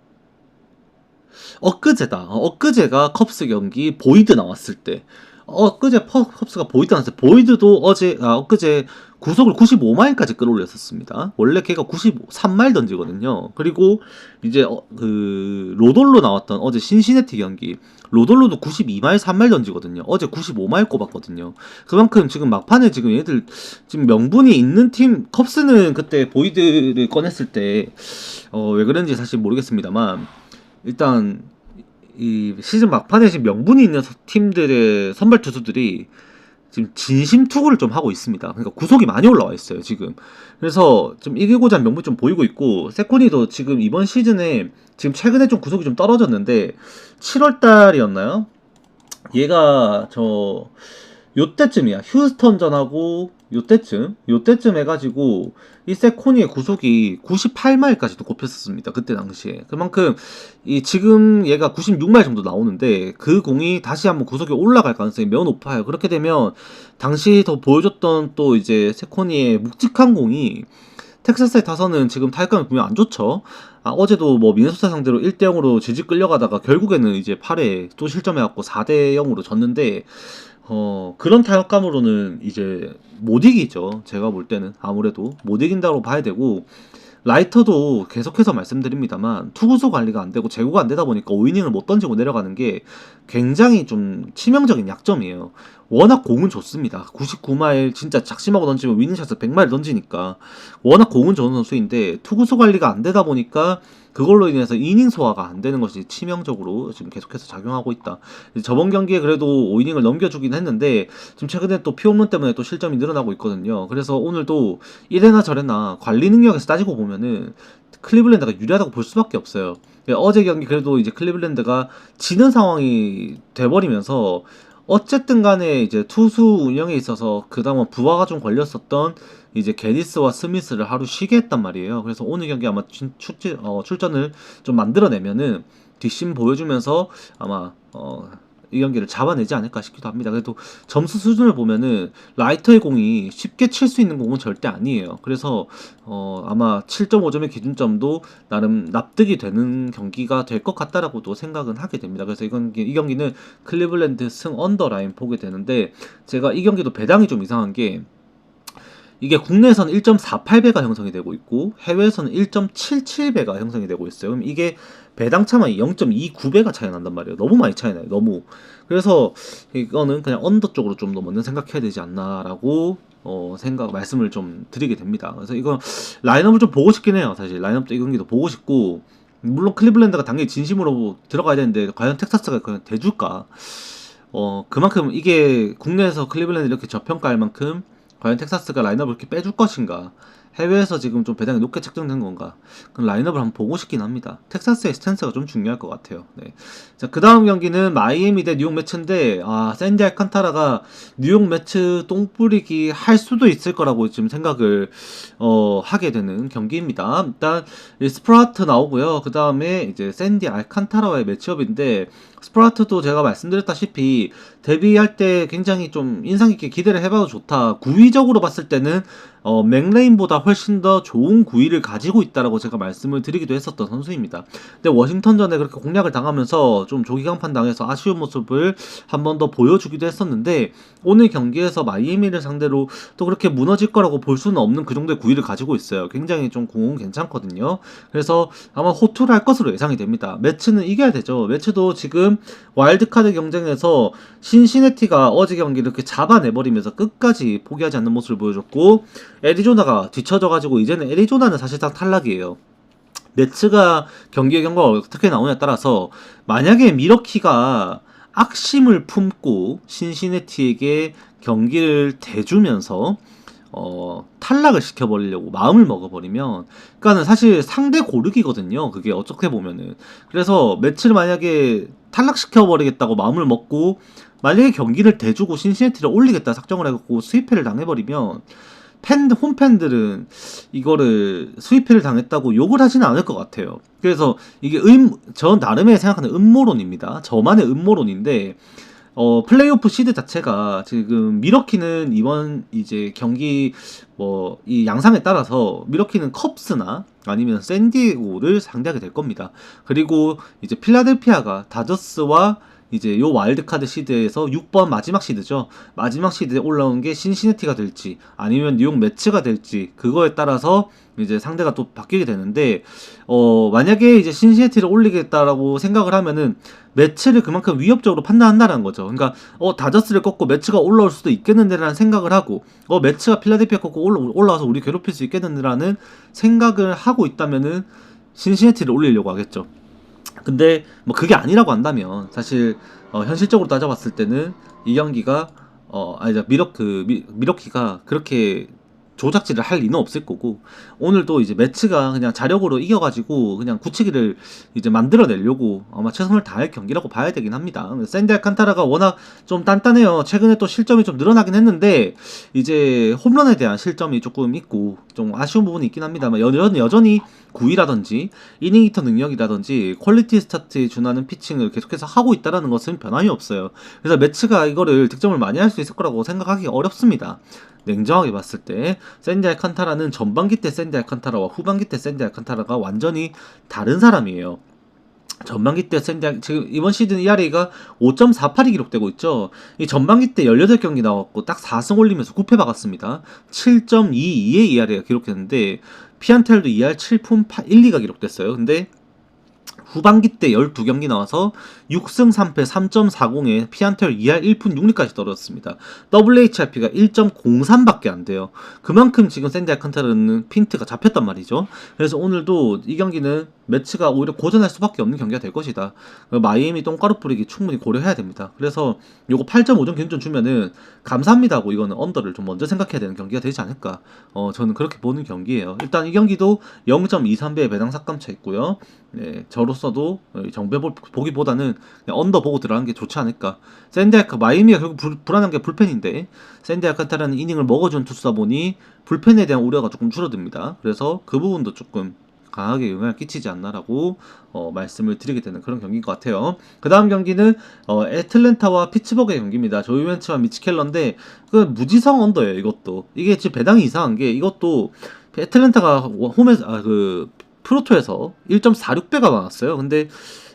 엊그제가 컵스 경기 보이드 나왔을 때, 엊그제 컵스가 보이드 나왔을 때, 보이드도 엊그제 구속을 95마일까지 끌어올렸었습니다. 원래 걔가 93마일 던지거든요. 그리고 이제 로돌로 나왔던 어제 신시내티 경기, 로돌로도 92마일 3마일 던지거든요. 어제 95마일 꼽았거든요. 그만큼 지금 막판에 지금 얘들 지금 명분이 있는 팀, 컵스는 그때 보이드를 꺼냈을 때 왜 그런지 사실 모르겠습니다만, 일단 이 시즌 막판에 지금 명분이 있는 팀들의 선발 투수들이 지금 진심 투구를 좀 하고 있습니다. 그러니까 구속이 많이 올라와 있어요, 지금. 그래서 좀 이기고자 하는 명분이 좀 보이고 있고, 세코니도 지금 이번 시즌에 지금 최근에 좀 구속이 좀 떨어졌는데, 7월 달이었나요? 얘가 요때쯤이야. 휴스턴전하고 요때쯤 해가지고 이 세코니의 구속이 98마일까지도 꼽혔었습니다. 그때 당시에. 그만큼 지금 얘가 96마일 정도 나오는데 그 공이 다시 한번 구속이 올라갈 가능성이 매우 높아요. 그렇게 되면 당시 더 보여줬던 또 이제 세코니의 묵직한 공이 텍사스에 타서는 지금 타격감이 분명 안 좋죠. 어제도 뭐 미네소타 상대로 1대0으로 질질 끌려가다가 결국에는 이제 8회 또 실점해갖고 4대0으로 졌는데, 그런 타격감으로는 이제 못 이기죠. 제가 볼 때는 아무래도 못 이긴다고 봐야 되고, 라이터도 계속해서 말씀드립니다만 투구수 관리가 안 되고 제구가 안 되다 보니까 5이닝을 못 던지고 내려가는 게 굉장히 좀 치명적인 약점이에요. 워낙 공은 좋습니다. 99마일 진짜 작심하고 던지면 위닝샷을 100마일 던지니까 워낙 공은 좋은 선수인데, 투구수 관리가 안 되다 보니까 그걸로 인해서 이닝 소화가 안 되는 것이 치명적으로 지금 계속해서 작용하고 있다. 저번 경기에 그래도 5이닝을 넘겨주긴 했는데 지금 최근에 또 피홈런 때문에 또 실점이 늘어나고 있거든요. 그래서 오늘도 이래나 저래나 관리 능력에서 따지고 보면은 클리블랜드가 유리하다고 볼 수밖에 없어요. 어제 경기 그래도 이제 클리블랜드가 지는 상황이 돼버리면서 어쨌든 간에 이제 투수 운영에 있어서 그나마 부하가 좀 걸렸었던 이제 게니스와 스미스를 하루 쉬게 했단 말이에요. 그래서 오늘 경기 아마 출전을 좀 만들어내면은 뒷심 보여주면서 아마 이 경기를 잡아내지 않을까 싶기도 합니다. 그래도 점수 수준을 보면은 라이터의 공이 쉽게 칠 수 있는 공은 절대 아니에요. 그래서 아마 7.5점의 기준점도 나름 납득이 되는 경기가 될 것 같다라고도 생각은 하게 됩니다. 그래서 이 경기는 클리블랜드 승 언더라인 보게 되는데, 제가 이 경기도 배당이 좀 이상한 게, 이게 국내에서는 1.48배가 형성이 되고 있고 해외에서는 1.77배가 형성이 되고 있어요. 그럼 이게 배당 차만 0.29배가 차이 난단 말이에요. 너무 많이 차이 나요. 너무. 그래서 이거는 그냥 언더 쪽으로 좀 더 먼저 생각해야 되지 않나라고 말씀을 좀 드리게 됩니다. 그래서 이거 라인업을 좀 보고 싶긴 해요. 사실 라인업도 이 경기도 보고 싶고, 물론 클리블랜드가 당연히 진심으로 들어가야 되는데 과연 텍사스가 그냥 대줄까? 그만큼 이게 국내에서 클리블랜드 이렇게 저평가할 만큼 과연 텍사스가 라인업을 이렇게 빼줄 것인가? 해외에서 지금 좀 배당이 높게 책정된 건가? 그럼 라인업을 한번 보고 싶긴 합니다. 텍사스의 스탠스가 좀 중요할 것 같아요. 네. 자, 그 다음 경기는 마이애미 대 뉴욕 매츠인데, 샌디 알칸타라가 뉴욕 매츠 똥뿌리기 할 수도 있을 거라고 지금 생각을, 하게 되는 경기입니다. 일단, 스프라트 나오고요. 그 다음에 이제 샌디 알칸타라와의 매치업인데, 스프라트도 제가 말씀드렸다시피 데뷔할 때 굉장히 좀 인상 깊게 기대를 해봐도 좋다. 구위적으로 봤을 때는 맥레인보다 훨씬 더 좋은 구위를 가지고 있다라고 제가 말씀을 드리기도 했었던 선수입니다. 근데 워싱턴전에 그렇게 공략을 당하면서 좀 조기강판 당해서 아쉬운 모습을 한 번 더 보여주기도 했었는데, 오늘 경기에서 마이애미를 상대로 또 그렇게 무너질 거라고 볼 수는 없는 그 정도의 구위를 가지고 있어요. 굉장히 좀 공은 괜찮거든요. 그래서 아마 호투를 할 것으로 예상이 됩니다. 매츠는 이겨야 되죠. 매츠도 지금 와일드카드 경쟁에서 신시내티가 어제 경기를 이렇게 잡아내버리면서 끝까지 포기하지 않는 모습을 보여줬고, 애리조나가 뒤쳐져가지고 이제는 애리조나는 사실상 탈락이에요. 매츠가 경기의 경과가 어떻게 나오냐에 따라서, 만약에 미러키가 악심을 품고 신시내티에게 경기를 대주면서 탈락을 시켜버리려고 마음을 먹어버리면, 그러니까는 사실 상대 고르기거든요. 그게 어떻게 보면은. 그래서 매치를 만약에 탈락시켜버리겠다고 마음을 먹고 만약에 경기를 대주고 신시내티를 올리겠다 작정을 해갖고 스위패를 당해버리면, 홈팬들은 이거를 스위패를 당했다고 욕을 하지는 않을 것 같아요. 그래서 이게 저 나름의 생각하는 음모론입니다. 저만의 음모론인데, 플레이오프 시드 자체가 지금 미러키는 이번 이제 경기 이 양상에 따라서 미러키는 컵스나 아니면 샌디에고를 상대하게 될 겁니다. 그리고 이제 필라델피아가 다저스와 이제 요 와일드카드 시드에서 6번 마지막 시드죠. 마지막 시드에 올라온 게 신시내티가 될지 아니면 뉴욕 매츠가 될지, 그거에 따라서 이제 상대가 또 바뀌게 되는데, 만약에 이제 신시내티를 올리겠다라고 생각을 하면은 매치를 그만큼 위협적으로 판단한다는 거죠. 그러니까 다저스를 꺾고 매치가 올라올 수도 있겠는데라는 생각을 하고, 매치가 필라델피아 꺾고 올라와서 우리 괴롭힐 수 있겠는데라는 생각을 하고 있다면은 신시내티를 올리려고 하겠죠. 근데 뭐 그게 아니라고 한다면 사실 현실적으로 따져봤을 때는 이 경기가 미러키가 그렇게 조작질을 할 리는 없을 거고, 오늘도 이제 매츠가 그냥 자력으로 이겨가지고 그냥 굳히기를 이제 만들어내려고 아마 최선을 다할 경기라고 봐야 되긴 합니다. 샌디 알칸타라가 워낙 좀 단단해요. 최근에 또 실점이 좀 늘어나긴 했는데 이제 홈런에 대한 실점이 조금 있고 좀 아쉬운 부분이 있긴 합니다만, 여전히 구위라든지 이닝 히터 능력이라든지 퀄리티 스타트에 준하는 피칭을 계속해서 하고 있다는 것은 변함이 없어요. 그래서 매츠가 이거를 득점을 많이 할 수 있을 거라고 생각하기 어렵습니다. 냉정하게 봤을 때 샌디 알칸타라는 전반기 때 샌디 알칸타라와 후반기 때 샌디 알칸타라가 완전히 다른 사람이에요. 전반기 때 지금 이번 시즌 ERA가 5.48이 기록되고 있죠. 이 전반기 때 18경기 나왔고 딱 4승 올리면서 9패 박았습니다. 7.22의 ERA가 기록했는데 피안텔도 ER 7푼 12가 기록됐어요. 근데 후반기 때 12경기 나와서 6승 3패 3.40에 피안텔 ER 1푼 6리까지 떨어졌습니다. WHIP가 1.03밖에 안 돼요. 그만큼 지금 샌디 알칸타라는 핀트가 잡혔단 말이죠. 그래서 오늘도 이 경기는 매치가 오히려 고전할 수밖에 없는 경기가 될 것이다. 마이애미 똥가루 뿌리기 충분히 고려해야 됩니다. 그래서 요거 8.5점 기준점 주면은 감사합니다 하고 이거는 언더를 좀 먼저 생각해야 되는 경기가 되지 않을까. 저는 그렇게 보는 경기예요. 일단 이 경기도 0.23배의 배당 삭감차 있고요. 네, 저로서도 정배 보기보다는 그냥 언더 보고 들어가는 게 좋지 않을까. 마이애미가 결국 불안한 게 불펜인데, 샌디 알칸타라는 이닝을 먹어준 투수다 보니 불펜에 대한 우려가 조금 줄어듭니다. 그래서 그 부분도 조금 강하게 영향을 끼치지 않나라고 말씀을 드리게 되는 그런 경기인 것 같아요. 그 다음 경기는 애틀랜타와 피츠버그의 경기입니다. 조이 벤츠와 미치 켈러인데 그 무지성 언더예요. 이것도 이게 지금 배당이 이상한 게 이것도 애틀랜타가 홈에서 그 프로토에서 1.46배가 나왔어요. 근데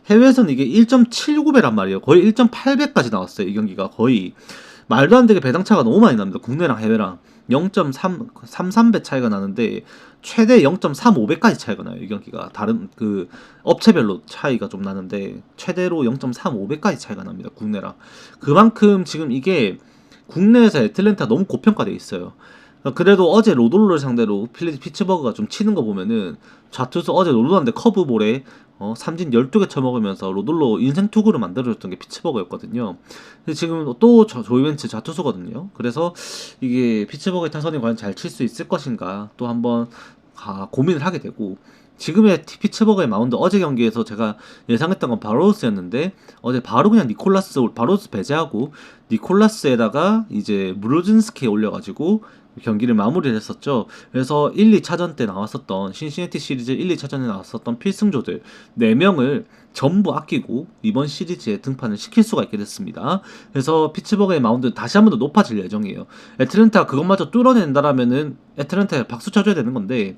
해외에서는 이게 1.79배란 말이에요. 거의 1.8배까지 나왔어요. 이 경기가 거의 말도 안 되게 배당차가 너무 많이 납니다. 국내랑 해외랑 0.33배 차이가 나는데 최대 0.35배까지 차이가 나요. 이 경기가 다른 그 업체별로 차이가 좀 나는데 최대로 0.35배까지 차이가 납니다. 국내랑. 그만큼 지금 이게 국내에서 애틀랜타 너무 고평가돼 있어요. 그래도 어제 로돌로를 상대로 피츠버그가 좀 치는 거 보면은 좌투수 어제 로돌한테 커브볼에 삼진 12개 쳐먹으면서 로돌로 인생 투구를 만들어줬던 게 피츠버그였거든요. 근데 지금 또 조이 벤츠 좌투수거든요. 그래서 이게 피츠버그의 타선이 과연 잘 칠 수 있을 것인가 또 한번 고민을 하게 되고, 지금의 피츠버그의 마운드 어제 경기에서 제가 예상했던 건 바로우스였는데 어제 바로 그냥 바로우스 배제하고 니콜라스에다가 이제 무르진스키에 올려가지고 경기를 마무리를 했었죠. 그래서 1, 2차전 때 나왔었던 신시내티 시리즈 1, 2차전에 나왔었던 필승조들 4명을 전부 아끼고 이번 시리즈에 등판을 시킬 수가 있게 됐습니다. 그래서 피츠버그의 마운드는 다시 한 번 더 높아질 예정이에요. 애틀랜타 그것마저 뚫어낸다라면은 애틀랜타에 박수 쳐줘야 되는 건데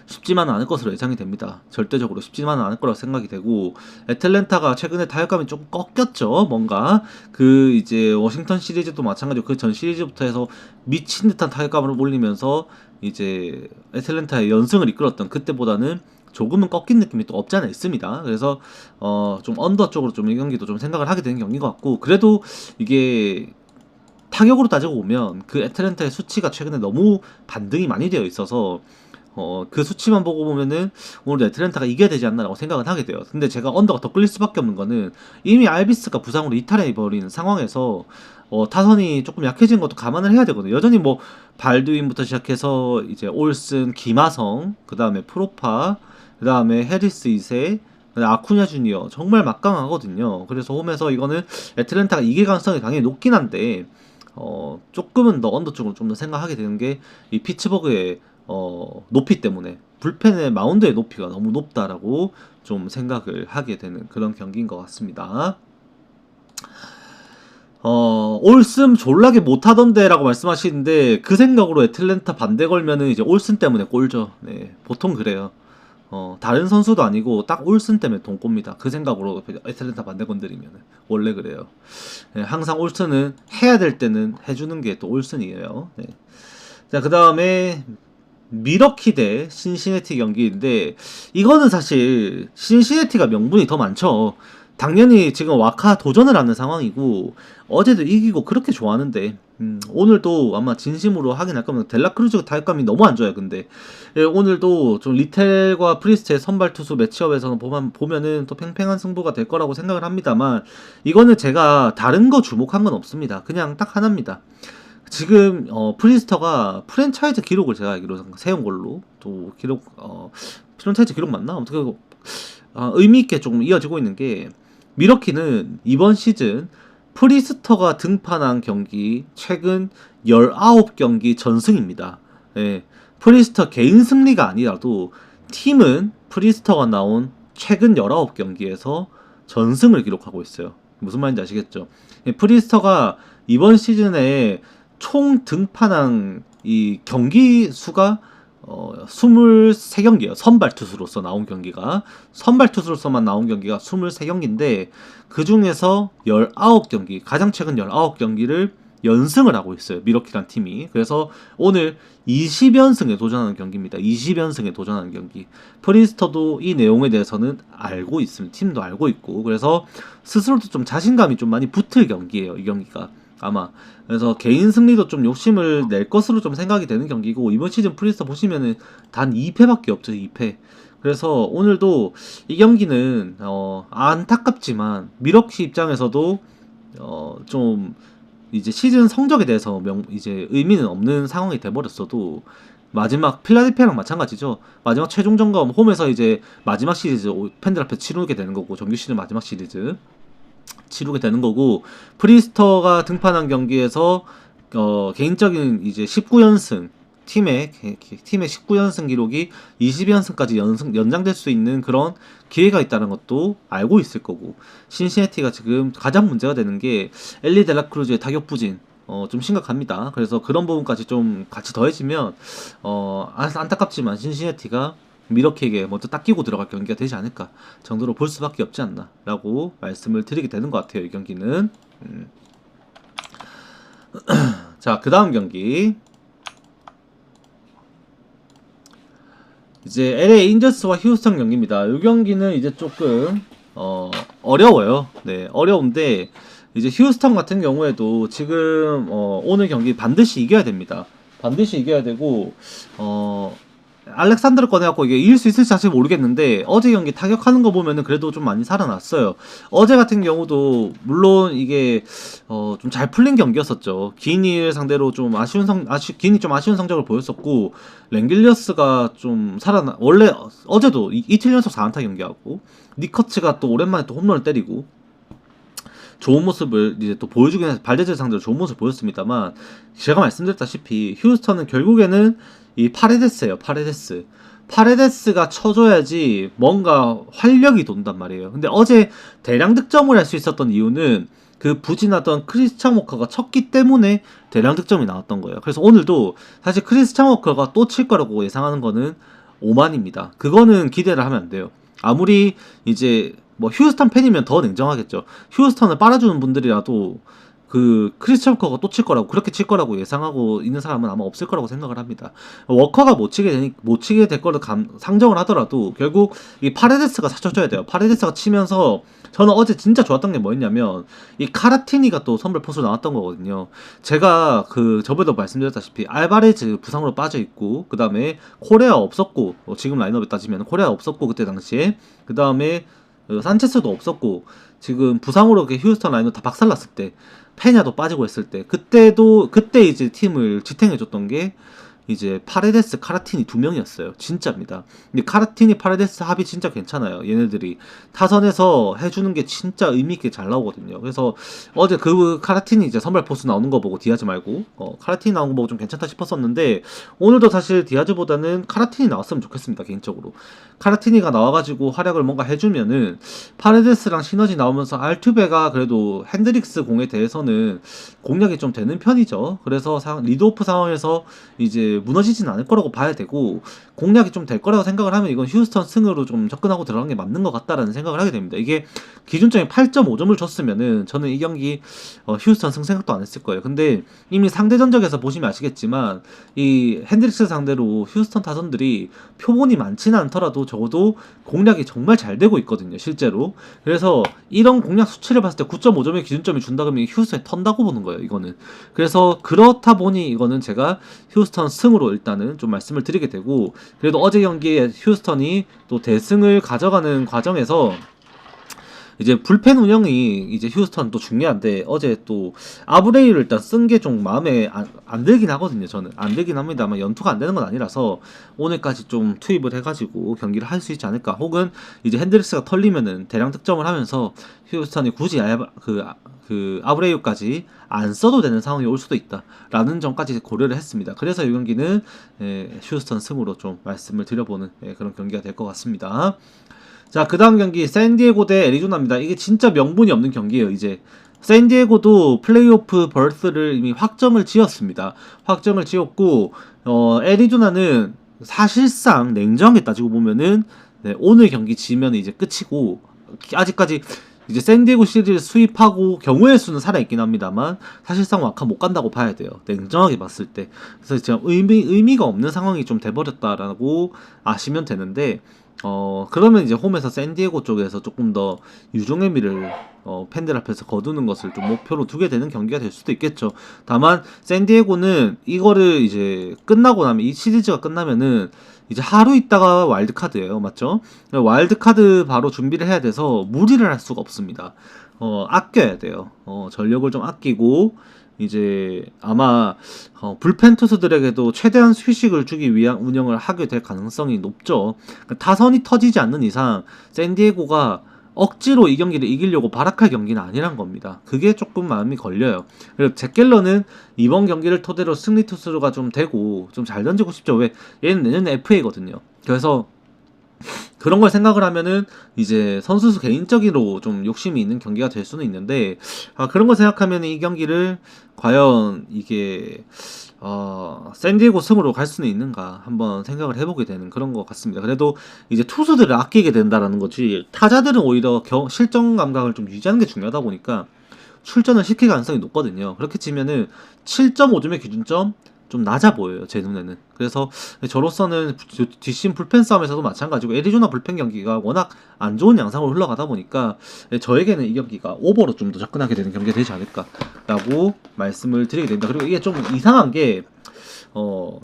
쉽지만은 않을 것으로 예상이 됩니다. 절대적으로 쉽지만은 않을 거라고 생각이 되고, 애틀랜타가 최근에 타격감이 조금 꺾였죠. 뭔가 그 이제 워싱턴 시리즈도 마찬가지고 그 전 시리즈부터 해서 미친 듯한 타격감을 올리면서 이제 애틀랜타의 연승을 이끌었던 그때보다는 조금은 꺾인 느낌이 또 없지 않아 있습니다. 그래서 좀 언더 쪽으로 좀 이 경기도 좀 생각을 하게 되는 경기인 것 같고, 그래도 이게 타격으로 따지고 보면 그 애틀랜타의 수치가 최근에 너무 반등이 많이 되어 있어서 그 수치만 보고 보면은 오늘 애틀랜타가 이겨야 되지 않나라고 생각은 하게 돼요. 근데 제가 언더가 더 끌릴 수밖에 없는 거는 이미 알비스가 부상으로 이탈해버린 상황에서 타선이 조금 약해진 것도 감안을 해야 되거든요. 여전히 뭐 발드윈부터 시작해서 이제 올슨, 김하성, 그 다음에 프로파, 그 다음에 해리스 2세, 아쿠냐 주니어 정말 막강하거든요. 그래서 홈에서 이거는 애틀랜타가 이길 가능성이 당연히 높긴 한데 조금은 더 언더 쪽으로 좀 더 생각하게 되는 게 이 피츠버그의 높이 때문에 불펜의 마운드의 높이가 너무 높다라고 좀 생각을 하게 되는 그런 경기인 것 같습니다. 올슨 졸라게 못하던데 라고 말씀하시는데 그 생각으로 애틀랜타 반대 걸면은 이제 올슨 때문에 꼴죠. 네, 보통 그래요. 다른 선수도 아니고 딱 올슨 때문에 돈 꼽니다. 그 생각으로 애틀랜타 반대 건드리면은 원래 그래요. 네, 항상 올슨은 해야 될 때는 해주는 게 또 올슨이에요. 네. 자, 그 다음에 미러키 대 신시내티 경기인데 이거는 사실 신시내티가 명분이 더 많죠. 당연히 지금 와카 도전을 하는 상황이고 어제도 이기고 그렇게 좋아하는데 오늘도 아마 진심으로 하긴 할 겁니다. 델라크루즈 타격감이 너무 안 좋아요. 근데 오늘도 좀 리텔과 프리스트의 선발 투수 매치업에서는 보면은 또 팽팽한 승부가 될 거라고 생각을 합니다만 이거는 제가 다른 거 주목한 건 없습니다. 그냥 딱 하나입니다. 지금 프리스터가 프랜차이즈 기록을 제가 알기로 세운 걸로 또 기록 프랜차이즈 기록 맞나? 아무튼 의미 있게 조금 이어지고 있는 게 미러키는 이번 시즌 프리스터가 등판한 경기 최근 19경기 전승입니다. 예, 프리스터 개인 승리가 아니라도 팀은 프리스터가 나온 최근 19경기에서 전승을 기록하고 있어요. 무슨 말인지 아시겠죠? 예, 프리스터가 이번 시즌에 총 등판한 이 경기 수가 23경기예요. 선발 투수로서 나온 경기가 선발 투수로서만 나온 경기가 23경기인데 그 중에서 19경기 가장 최근 19경기를 연승을 하고 있어요. 미러키란 팀이. 그래서 오늘 20연승에 도전하는 경기입니다. 20연승에 도전하는 경기. 프린스터도 이 내용에 대해서는 알고 있습니다. 팀도 알고 있고 그래서 스스로도 좀 자신감이 좀 많이 붙을 경기예요. 이 경기가. 아마 그래서 개인 승리도 좀 욕심을 낼 것으로 좀 생각이 되는 경기고 이번 시즌 프리스터 보시면은 단 2패밖에 없죠. 2패. 그래서 오늘도 이 경기는 안타깝지만 미러키 입장에서도 좀 이제 시즌 성적에 대해서 이제 의미는 없는 상황이 돼버렸어도 마지막 필라델피아랑 마찬가지죠. 마지막 최종 점검 홈에서 이제 마지막 시리즈 팬들 앞에 치르게 되는 거고 정규 시즌 마지막 시리즈 치르게 되는 거고 프리스터가 등판한 경기에서 개인적인 이제 19연승 팀의 19연승 기록이 20연승까지 연장될 수 있는 그런 기회가 있다는 것도 알고 있을 거고, 신시내티가 지금 가장 문제가 되는 게 엘리 델라크루즈의 타격 부진 좀 심각합니다. 그래서 그런 부분까지 좀 같이 더해지면 안타깝지만 신시내티가 미러키에게 먼저 닦이고 들어갈 경기가 되지 않을까 정도로 볼 수밖에 없지 않나 라고 말씀을 드리게 되는 것 같아요. 이 경기는. 자, 그 다음 경기 이제 LA 인저스와 휴스턴 경기입니다. 이 경기는 이제 조금 어려워요. 네, 어려운데 이제 휴스턴 같은 경우에도 지금 오늘 경기 반드시 이겨야 됩니다. 반드시 이겨야 되고 알렉산드를 꺼내갖고 이게 이길 수 있을지 사실 모르겠는데, 어제 경기 타격하는 거 보면은 그래도 좀 많이 살아났어요. 어제 같은 경우도 물론 이게 좀 잘 풀린 경기였었죠. 기니를 상대로 좀 기니 좀 아쉬운 성적을 보였었고, 랭길리어스가 좀 원래 어제도 이틀 연속 4안타 경기하고, 니커츠가 또 오랜만에 또 홈런을 때리고 좋은 모습을 이제 또 보여주긴 해서 발데즈 상대로 좋은 모습을 보였습니다만, 제가 말씀드렸다시피 휴스턴은 결국에는 이 파레데스예요. 파레데스가 쳐줘야지 뭔가 활력이 돈단 말이에요. 근데 어제 대량 득점을 할 수 있었던 이유는 그 부진하던 크리스찬 워커가 쳤기 때문에 대량 득점이 나왔던 거예요. 그래서 오늘도 사실 크리스찬 워커가 또 칠 거라고 예상하는 거는 오만입니다. 그거는 기대를 하면 안 돼요. 아무리 이제 뭐 휴스턴 팬이면 더 냉정하겠죠. 휴스턴을 빨아주는 분들이라도 그 크리스찬 워커가 또 칠 거라고, 그렇게 칠 거라고 예상하고 있는 사람은 아마 없을 거라고 생각을 합니다. 워커가 못 치게 될 거를 상정을 하더라도 결국 이 파레데스가 사쳐줘야 돼요. 파레데스가 치면서 저는 어제 진짜 좋았던 게 뭐였냐면 이 카라티니가 또 선발 포수로 나왔던 거거든요. 제가 그 저번에도 말씀드렸다시피 알바레즈 부상으로 빠져 있고, 그 다음에 코레아 없었고, 지금 라인업에 따지면 코레아 없었고 그때 당시에, 그 다음에 산체스도 없었고, 지금 부상으로 휴스턴 라인업 다 박살났을 때, 페냐도 빠지고 했을 때, 그때 이제 팀을 지탱해줬던 게 이제 파레데스, 카라티니 두 명이었어요. 진짜입니다. 근데 카라티니, 파레데스 합이 진짜 괜찮아요. 얘네들이 타선에서 해주는 게 진짜 의미있게 잘 나오거든요. 그래서 어제 그 카라티니 이제 선발 포수 나오는 거 보고, 디아즈 말고 카라티니 나온 거 보고 좀 괜찮다 싶었었는데, 오늘도 사실 디아즈보다는 카라티니 나왔으면 좋겠습니다. 개인적으로 카라티니가 나와가지고 활약을 뭔가 해주면은 파레데스랑 시너지 나오면서 알투베가 그래도 핸드릭스 공에 대해서는 공략이 좀 되는 편이죠. 그래서 리드오프 상황에서 이제 무너지진 않을 거라고 봐야 되고, 공략이 좀 될 거라고 생각을 하면 이건 휴스턴 승으로 좀 접근하고 들어간 게 맞는 것 같다라는 생각을 하게 됩니다. 이게 기준점이 8.5점을 줬으면은 저는 이 경기 휴스턴 승 생각도 안 했을 거예요. 근데 이미 상대 전적에서 보시면 아시겠지만 이 핸드릭스 상대로 휴스턴 타선들이 표본이 많지는 않더라도 적어도 공략이 정말 잘 되고 있거든요, 실제로. 그래서 이런 공략 수치를 봤을 때 9.5점의 기준점이 준다 그러면 휴스턴이 턴다고 보는 거예요, 이거는. 그래서 그렇다 보니 이거는 제가 휴스턴 승으로 일단은 좀 말씀을 드리게 되고, 그래도 어제 경기에 휴스턴이 또 대승을 가져가는 과정에서 이제 불펜 운영이 이제 휴스턴 또 중요한데, 어제 또 아브레이를 일단 쓴 게 좀 마음에 안 들긴 하거든요. 저는 안 들긴 합니다만 연투가 안 되는 건 아니라서 오늘까지 좀 투입을 해가지고 경기를 할 수 있지 않을까. 혹은 이제 핸드릭스가 털리면은 대량 득점을 하면서 휴스턴이 굳이 아브레이유까지 안 써도 되는 상황이 올 수도 있다라는 점까지 고려를 했습니다. 그래서 이 경기는 휴스턴 승으로 좀 말씀을 드려보는 그런 경기가 될 것 같습니다. 자, 그 다음 경기 샌디에고 대 애리조나입니다. 이게 진짜 명분이 없는 경기예요. 이제 샌디에고도 플레이오프 버스를 이미 확정을 지었습니다. 확정을 지었고 애리조나는 사실상 냉정하게 따지고 보면은 오늘 경기 지면 이제 끝이고, 아직까지 이제 샌디에고 시리즈를 수입하고 경우의 수는 살아있긴 합니다만 사실상 완카 못 간다고 봐야 돼요. 냉정하게 봤을 때. 그래서 지금 의미가 없는 상황이 좀 돼버렸다라고 아시면 되는데, 그러면 이제 홈에서 샌디에고 쪽에서 조금 더 유종의 미를 팬들 앞에서 거두는 것을 좀 목표로 두게 되는 경기가 될 수도 있겠죠. 다만 샌디에고는 이거를 이제 끝나고 나면, 이 시리즈가 끝나면은 이제 하루 있다가 와일드카드예요. 맞죠? 와일드카드 바로 준비를 해야 돼서 무리를 할 수가 없습니다. 아껴야 돼요. 전력을 좀 아끼고 이제 아마 불펜 투수들에게도 최대한 휴식을 주기 위한 운영을 하게 될 가능성이 높죠. 그러니까 타선이 터지지 않는 이상 샌디에고가 억지로 이 경기를 이기려고 발악할 경기는 아니란 겁니다. 그게 조금 마음이 걸려요. 그리고 잭 갤런은 이번 경기를 토대로 승리 투수가 좀 되고 좀 잘 던지고 싶죠. 왜? 얘는 내년에 FA거든요. 그래서 그런 걸 생각을 하면은 이제 선수 개인적으로 좀 욕심이 있는 경기가 될 수는 있는데, 그런 걸 생각하면 이 경기를 과연 이게 샌디에고 승으로 갈 수는 있는가 한번 생각을 해보게 되는 그런 것 같습니다. 그래도 이제 투수들을 아끼게 된다라는 거지, 타자들은 오히려 실전 감각을 좀 유지하는 게 중요하다 보니까 출전을 시킬 가능성이 높거든요. 그렇게 치면은 7.5점의 기준점 좀 낮아 보여요, 제 눈에는. 그래서 저로서는 뒷심 불펜 싸움에서도 마찬가지고 애리조나 불펜 경기가 워낙 안 좋은 양상으로 흘러가다 보니까 저에게는 이 경기가 오버로 좀 더 접근하게 되는 경기가 되지 않을까라고 말씀을 드리게 됩니다. 그리고 이게 좀 이상한 게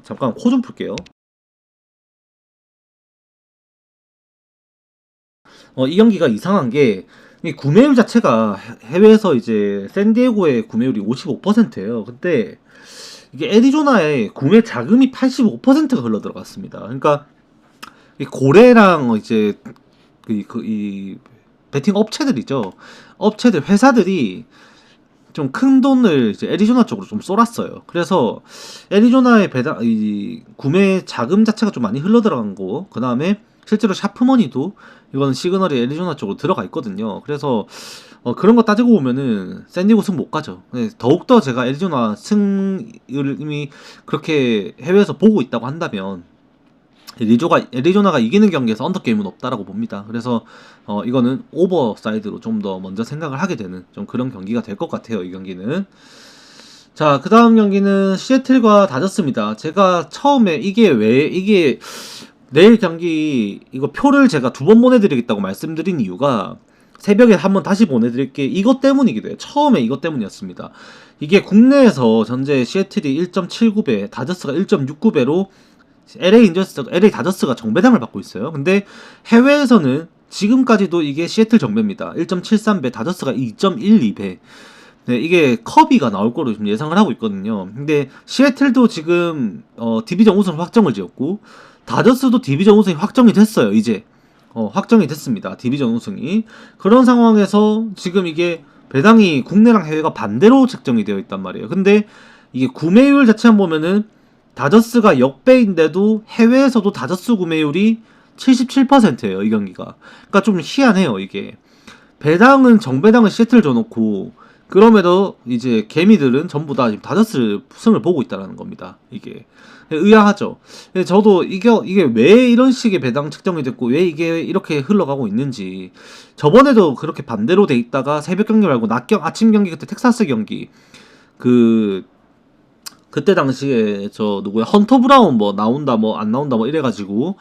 잠깐 코 좀 풀게요. 이 경기가 이상한 게 이 구매율 자체가 해외에서 이제 샌디에고의 구매율이 55%예요. 근데 이게 애리조나에 구매 자금이 85%가 흘러 들어갔습니다. 그러니까 이 고래랑 이제 이 베팅 업체들이죠. 업체들 회사들이 좀 큰 돈을 이제 애리조나 쪽으로 좀 쏠았어요. 그래서 애리조나의 배당 이 구매 자금 자체가 좀 많이 흘러 들어간 거. 그 다음에 실제로 샤프머니도 이거는 시그널이 애리조나 쪽으로 들어가 있거든요. 그래서 그런 거 따지고 보면은 샌디에고 승 못 가죠. 더욱더 제가 애리조나 승을 이미 그렇게 해외에서 보고 있다고 한다면 애리조나가 이기는 경기에서 언더게임은 없다라고 봅니다. 그래서 이거는 오버사이드로 좀 더 먼저 생각을 하게 되는 좀 그런 경기가 될 것 같아요. 이 경기는. 자, 그 다음 경기는 시애틀과 다저스입니다. 제가 처음에 이게 내일 경기 이거 표를 제가 2번 보내드리겠다고 말씀드린 이유가 새벽에 한번 다시 보내드릴게 이것 때문이기도 해요. 처음에 이것 때문이었습니다. 이게 국내에서 현재 시애틀이 1.79배, 다저스가 1.69배로 LA 다저스가 정배당을 받고 있어요. 근데 해외에서는 지금까지도 이게 시애틀 정배입니다. 1.73배, 다저스가 2.12배. 네, 이게 커비가 나올 거로 좀 예상을 하고 있거든요. 근데 시애틀도 지금 디비전 우승 확정을 지었고 다저스도 디비전 우승이 확정이 됐어요. 이제 확정이 됐습니다. 디비전 우승이. 그런 상황에서 지금 이게 배당이 국내랑 해외가 반대로 책정이 되어 있단 말이에요. 근데 이게 구매율 자체 한번 보면은 다저스가 역배인데도 해외에서도 다저스 구매율이 77%예요, 이 경기가. 그러니까 좀 희한해요, 이게. 배당은 정배당은 시애틀 줘놓고 그럼에도 이제 개미들은 전부 다 지금 다저스 승을 보고 있다는 겁니다. 이게 의아하죠. 저도 이게 왜 이런 식의 배당 측정이 됐고 왜 이게 이렇게 흘러가고 있는지, 저번에도 그렇게 반대로 돼 있다가 새벽 경기 말고 아침 경기, 그때 텍사스 경기 그때 당시에 저 누구야 헌터 브라운 뭐 나온다 뭐 안 나온다 뭐 이래가지고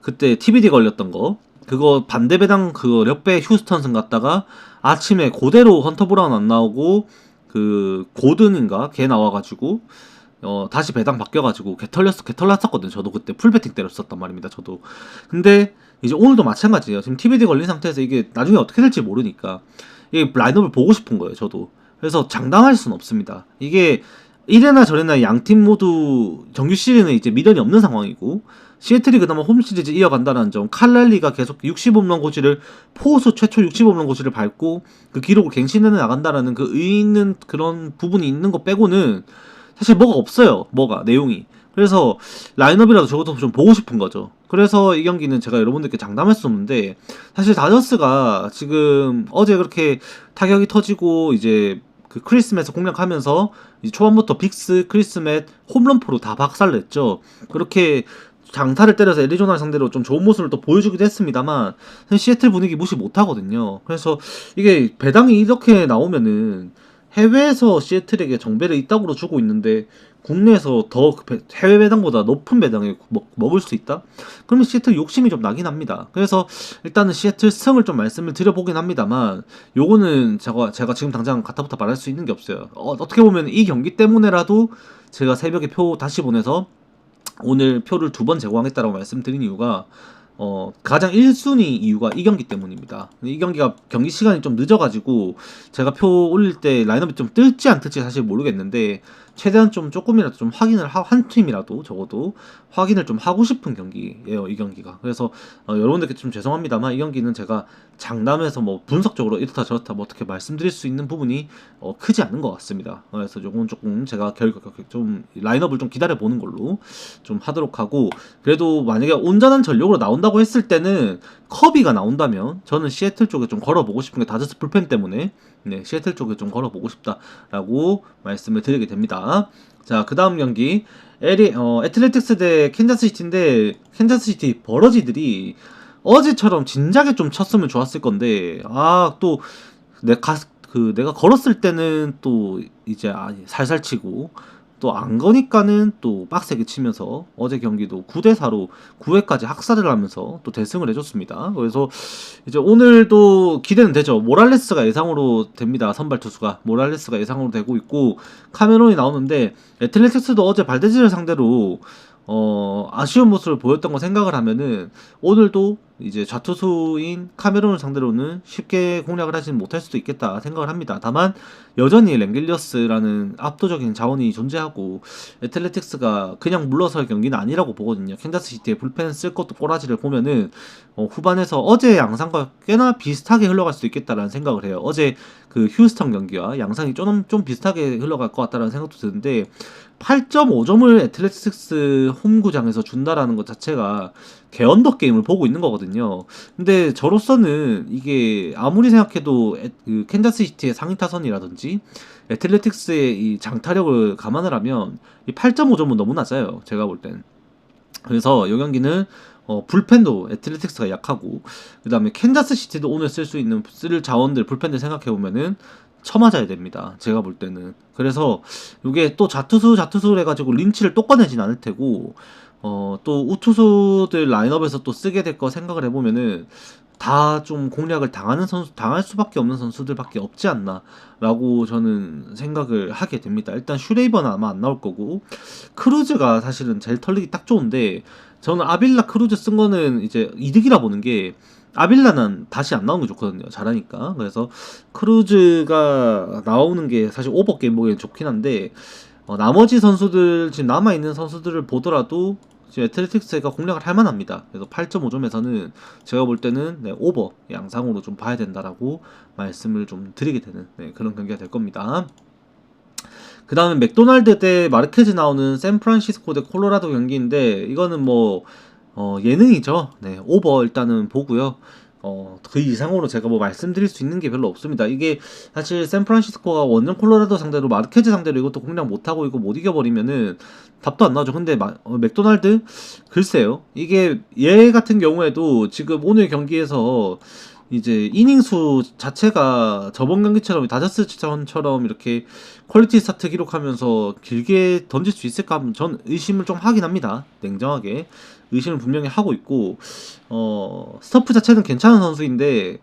그때 TBD 걸렸던 거, 그거 반대 배당 그거 력배 휴스턴 승 갔다가 아침에 그대로 헌터 브라운 안 나오고 그 고든인가 걔 나와가지고 다시 배당 바뀌어가지고 개털났었거든요. 저도 그때 풀배팅 때렸었단 말입니다. 저도. 근데 이제 오늘도 마찬가지예요. 지금 TBD 걸린 상태에서 이게 나중에 어떻게 될지 모르니까 이 라인업을 보고 싶은 거예요. 저도. 그래서 장담할 수는 없습니다. 이게 이래나 저래나 양팀 모두 정규 시즌에 이제 미련이 없는 상황이고, 시애틀이 그나마 홈 시리즈 이어간다는 점, 칼날리가 계속 60홈런 고지를 포수 최초 60홈런 고지를 밟고 그 기록을 갱신해 나간다라는 그 의의 있는 그런 부분이 있는 거 빼고는 사실 뭐가 없어요. 내용이. 그래서 라인업이라도 적어도 좀 보고 싶은 거죠. 그래서 이 경기는 제가 여러분들께 장담할 수 없는데, 사실 다저스가 지금 어제 그렇게 타격이 터지고 이제 그 크리스맷을 공략하면서 이제 초반부터 빅스, 크리스맷, 홈런포로 다 박살냈죠. 그렇게 장타를 때려서 애리조나 상대로 좀 좋은 모습을 또 보여주기도 했습니다만 시애틀 분위기 무시 못하거든요. 그래서 이게 배당이 이렇게 나오면은 해외에서 시애틀에게 정배를 이따구로 주고 있는데 국내에서 더 해외 배당보다 높은 배당을 먹을 수 있다? 그러면 시애틀 욕심이 좀 나긴 합니다. 그래서 일단은 시애틀 승을 좀 말씀을 드려보긴 합니다만, 요거는 제가 지금 당장 가타부터 말할 수 있는 게 없어요. 어떻게 보면 이 경기 때문에라도 제가 새벽에 표 다시 보내서 오늘 표를 2번 제공하겠다라고 말씀드린 이유가 가장 1순위 이유가 이 경기 때문입니다. 이 경기가 경기 시간이 좀 늦어가지고 제가 표 올릴 때 라인업이 좀 뜰지 안 뜰지 사실 모르겠는데, 최대한 좀 조금이라도 좀 확인을 한 팀이라도 적어도 확인을 좀 하고 싶은 경기예요, 이 경기가. 그래서 여러분들께 좀 죄송합니다만 이 경기는 제가 장담해서 뭐 분석적으로 이렇다 저렇다 뭐 어떻게 말씀드릴 수 있는 부분이 크지 않은 것 같습니다. 그래서 조금 제가 좀 라인업을 좀 기다려 보는 걸로 좀 하도록 하고, 그래도 만약에 온전한 전력으로 나온다고 했을 때는 커비가 나온다면 저는 시애틀 쪽에 좀 걸어보고 싶은 게 다저스 불펜 때문에 시애틀 쪽에 좀 걸어보고 싶다라고 말씀을 드리게 됩니다. 자, 그 다음 경기 애틀레틱스 대 캔자스시티인데 캔자스시티 버러지들이 어제처럼 진작에 좀 쳤으면 좋았을 건데 또 내가 걸었을 때는 또 이제 살살 치고 또 안 거니까는 또 빡세게 치면서 어제 경기도 9대4로 9회까지 학살을 하면서 또 대승을 해줬습니다. 그래서 이제 오늘도 기대는 되죠. 모랄레스가 예상으로 됩니다. 선발 투수가 모랄레스가 예상으로 되고 있고 카메론이 나오는데 애틀레틱스도 어제 발데지를 상대로 아쉬운 모습을 보였던 거 생각을 하면은 오늘도 이제 좌투수인 카메론을 상대로는 쉽게 공략을 하지는 못할 수도 있겠다 생각을 합니다. 다만 여전히 랭길리어스라는 압도적인 자원이 존재하고 애틀레틱스가 그냥 물러설 경기는 아니라고 보거든요. 캔자스시티의 불펜 쓸 것도 꼬라지를 보면은 후반에서 어제 양상과 꽤나 비슷하게 흘러갈 수도 있겠다라는 생각을 해요. 어제 그 휴스턴 경기와 양상이 좀 비슷하게 흘러갈 것 같다라는 생각도 드는데 8.5점을 애틀레틱스 홈구장에서 준다라는 것 자체가 개언더 게임을 보고 있는 거거든요. 근데 저로서는 이게 아무리 생각해도 그 캔자스시티의 상위 타선이라든지 애틀레틱스의 이 장타력을 감안을 하면 이 8.5점은 너무 낮아요. 제가 볼 땐. 그래서 이 경기는 불펜도 애틀레틱스가 약하고 그 다음에 캔자스시티도 오늘 쓸 자원들 불펜들 생각해보면은 쳐맞아야 됩니다. 제가 볼 때는. 그래서 이게 또 자투수를 해가지고 린치를 또 꺼내진 않을 테고 또 우투수들 라인업에서 또 쓰게 될 거 생각을 해보면은 다 좀 공략을 당할 수밖에 없는 선수들밖에 없지 않나라고 저는 생각을 하게 됩니다. 일단 슈레이버는 아마 안 나올 거고 크루즈가 사실은 제일 털리기 딱 좋은데 저는 아빌라 크루즈 쓴 거는 이제 이득이라 보는 게 아빌라는 다시 안 나오는 게 좋거든요. 잘하니까. 그래서 크루즈가 나오는 게 사실 오버게임 보기엔 좋긴 한데 나머지 선수들 지금 남아있는 선수들을 보더라도 지금 애틀레틱스가 공략을 할 만합니다. 그래서 8.5점에서는 제가 볼 때는 오버 양상으로 좀 봐야 된다라고 말씀을 좀 드리게 되는 그런 경기가 될 겁니다. 그 다음에 맥도날드 대 마르케즈 나오는 샌프란시스코 대 콜로라도 경기인데 이거는 뭐 예능이죠. 오버 일단은 보고요. 그 이상으로 제가 뭐 말씀드릴 수 있는 게 별로 없습니다. 이게 사실 샌프란시스코가 원정 콜로라도 상대로 마르케즈 상대로 이것도 공략 못하고 이거 못 이겨버리면은 답도 안 나죠. 근데 맥도날드 글쎄요. 이게 얘 같은 경우에도 지금 오늘 경기에서 이제 이닝수 자체가 저번 경기처럼 다저스전처럼 이렇게 퀄리티 스타트 기록하면서 길게 던질 수 있을까 하면 전 의심을 좀 하긴 합니다. 냉정하게 의심을 분명히 하고 있고 스터프 자체는 괜찮은 선수인데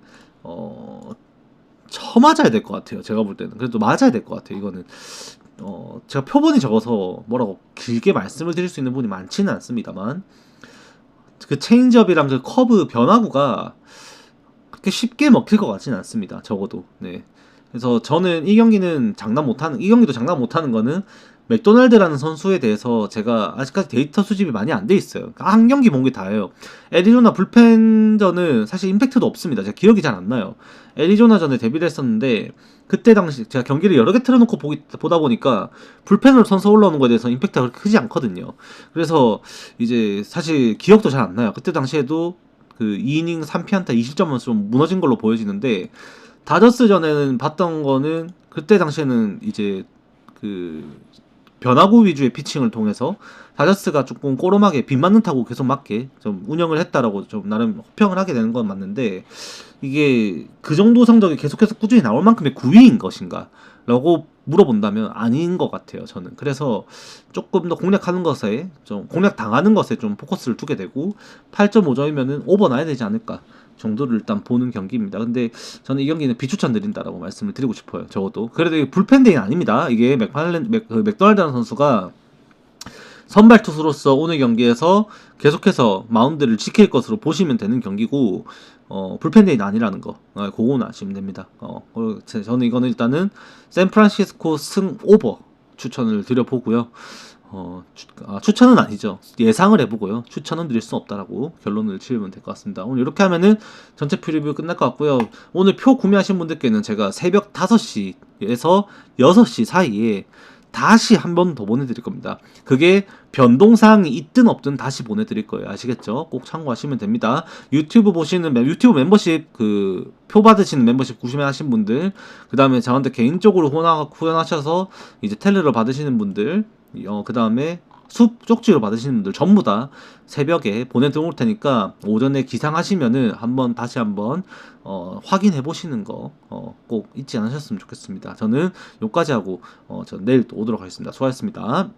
쳐맞아야 될 것 같아요. 제가 볼 때는 그래도 맞아야 될 것 같아요. 이거는 제가 표본이 적어서 뭐라고 길게 말씀을 드릴 수 있는 부분이 많지는 않습니다만 그 체인지업이랑 그 커브 변화구가 그렇게 쉽게 먹힐 것 같지는 않습니다. 적어도. 그래서 저는 이 경기도 장담 못하는 거는 맥도날드라는 선수에 대해서 제가 아직까지 데이터 수집이 많이 안 돼 있어요. 한 경기 본 게 다예요. 애리조나 불펜전은 사실 임팩트도 없습니다. 제가 기억이 잘 안 나요. 애리조나전에 데뷔를 했었는데 그때 당시 제가 경기를 여러 개 틀어놓고 보다 보니까 불펜으로 선수 올라오는 거에 대해서 임팩트가 그렇게 크지 않거든요. 그래서 이제 사실 기억도 잘 안 나요. 그때 당시에도 그 2이닝 3피안타 2실점은 좀 무너진 걸로 보여지는데 다저스전에는 봤던 거는 그때 당시에는 이제 그 변화구 위주의 피칭을 통해서 다저스가 조금 꼬름하게 빗 맞는 타구 계속 맞게 좀 운영을 했다라고 좀 나름 호평을 하게 되는 건 맞는데 이게 그 정도 성적이 계속해서 꾸준히 나올 만큼의 구위인 것인가 라고 물어본다면 아닌 것 같아요. 저는 그래서 조금 더 공략하는 것에 좀 공략 당하는 것에 좀 포커스를 두게 되고 8.5점이면은 오버 나야 되지 않을까 정도를 일단 보는 경기입니다. 근데 저는 이 경기는 비추천 드린다라고 말씀을 드리고 싶어요. 적어도 그래도 이게 불펜데이는 아닙니다. 이게 맥도날드라는 선수가 선발 투수로서 오늘 경기에서 계속해서 마운드를 지킬 것으로 보시면 되는 경기고 불펜데이는 아니라는 거 그거는 아시면 됩니다. 저는 이거는 일단은 샌프란시스코 승 오버 추천을 드려보고요. 추천은 아니죠. 예상을 해보고요. 추천은 드릴 수 없다라고 결론을 지으면 될 것 같습니다. 오늘 이렇게 하면은 전체 프리뷰 끝날 것 같고요. 오늘 표 구매하신 분들께는 제가 새벽 5시에서 6시 사이에 다시 한 번 더 보내드릴 겁니다. 그게 변동사항이 있든 없든 다시 보내드릴 거예요. 아시겠죠? 꼭 참고하시면 됩니다. 유튜브 보시는 유튜브 멤버십 그 표 받으시는 멤버십 구매하신 분들, 그 다음에 저한테 개인적으로 후원하셔서 이제 텔레로 받으시는 분들, 그 다음에 숲 쪽지로 받으시는 분들 전부 다 새벽에 보내드릴 테니까 오전에 기상하시면은 다시 한번 확인해 보시는 거 꼭 잊지 않으셨으면 좋겠습니다. 저는 여기까지 하고 저 내일 또 오도록 하겠습니다. 수고하셨습니다.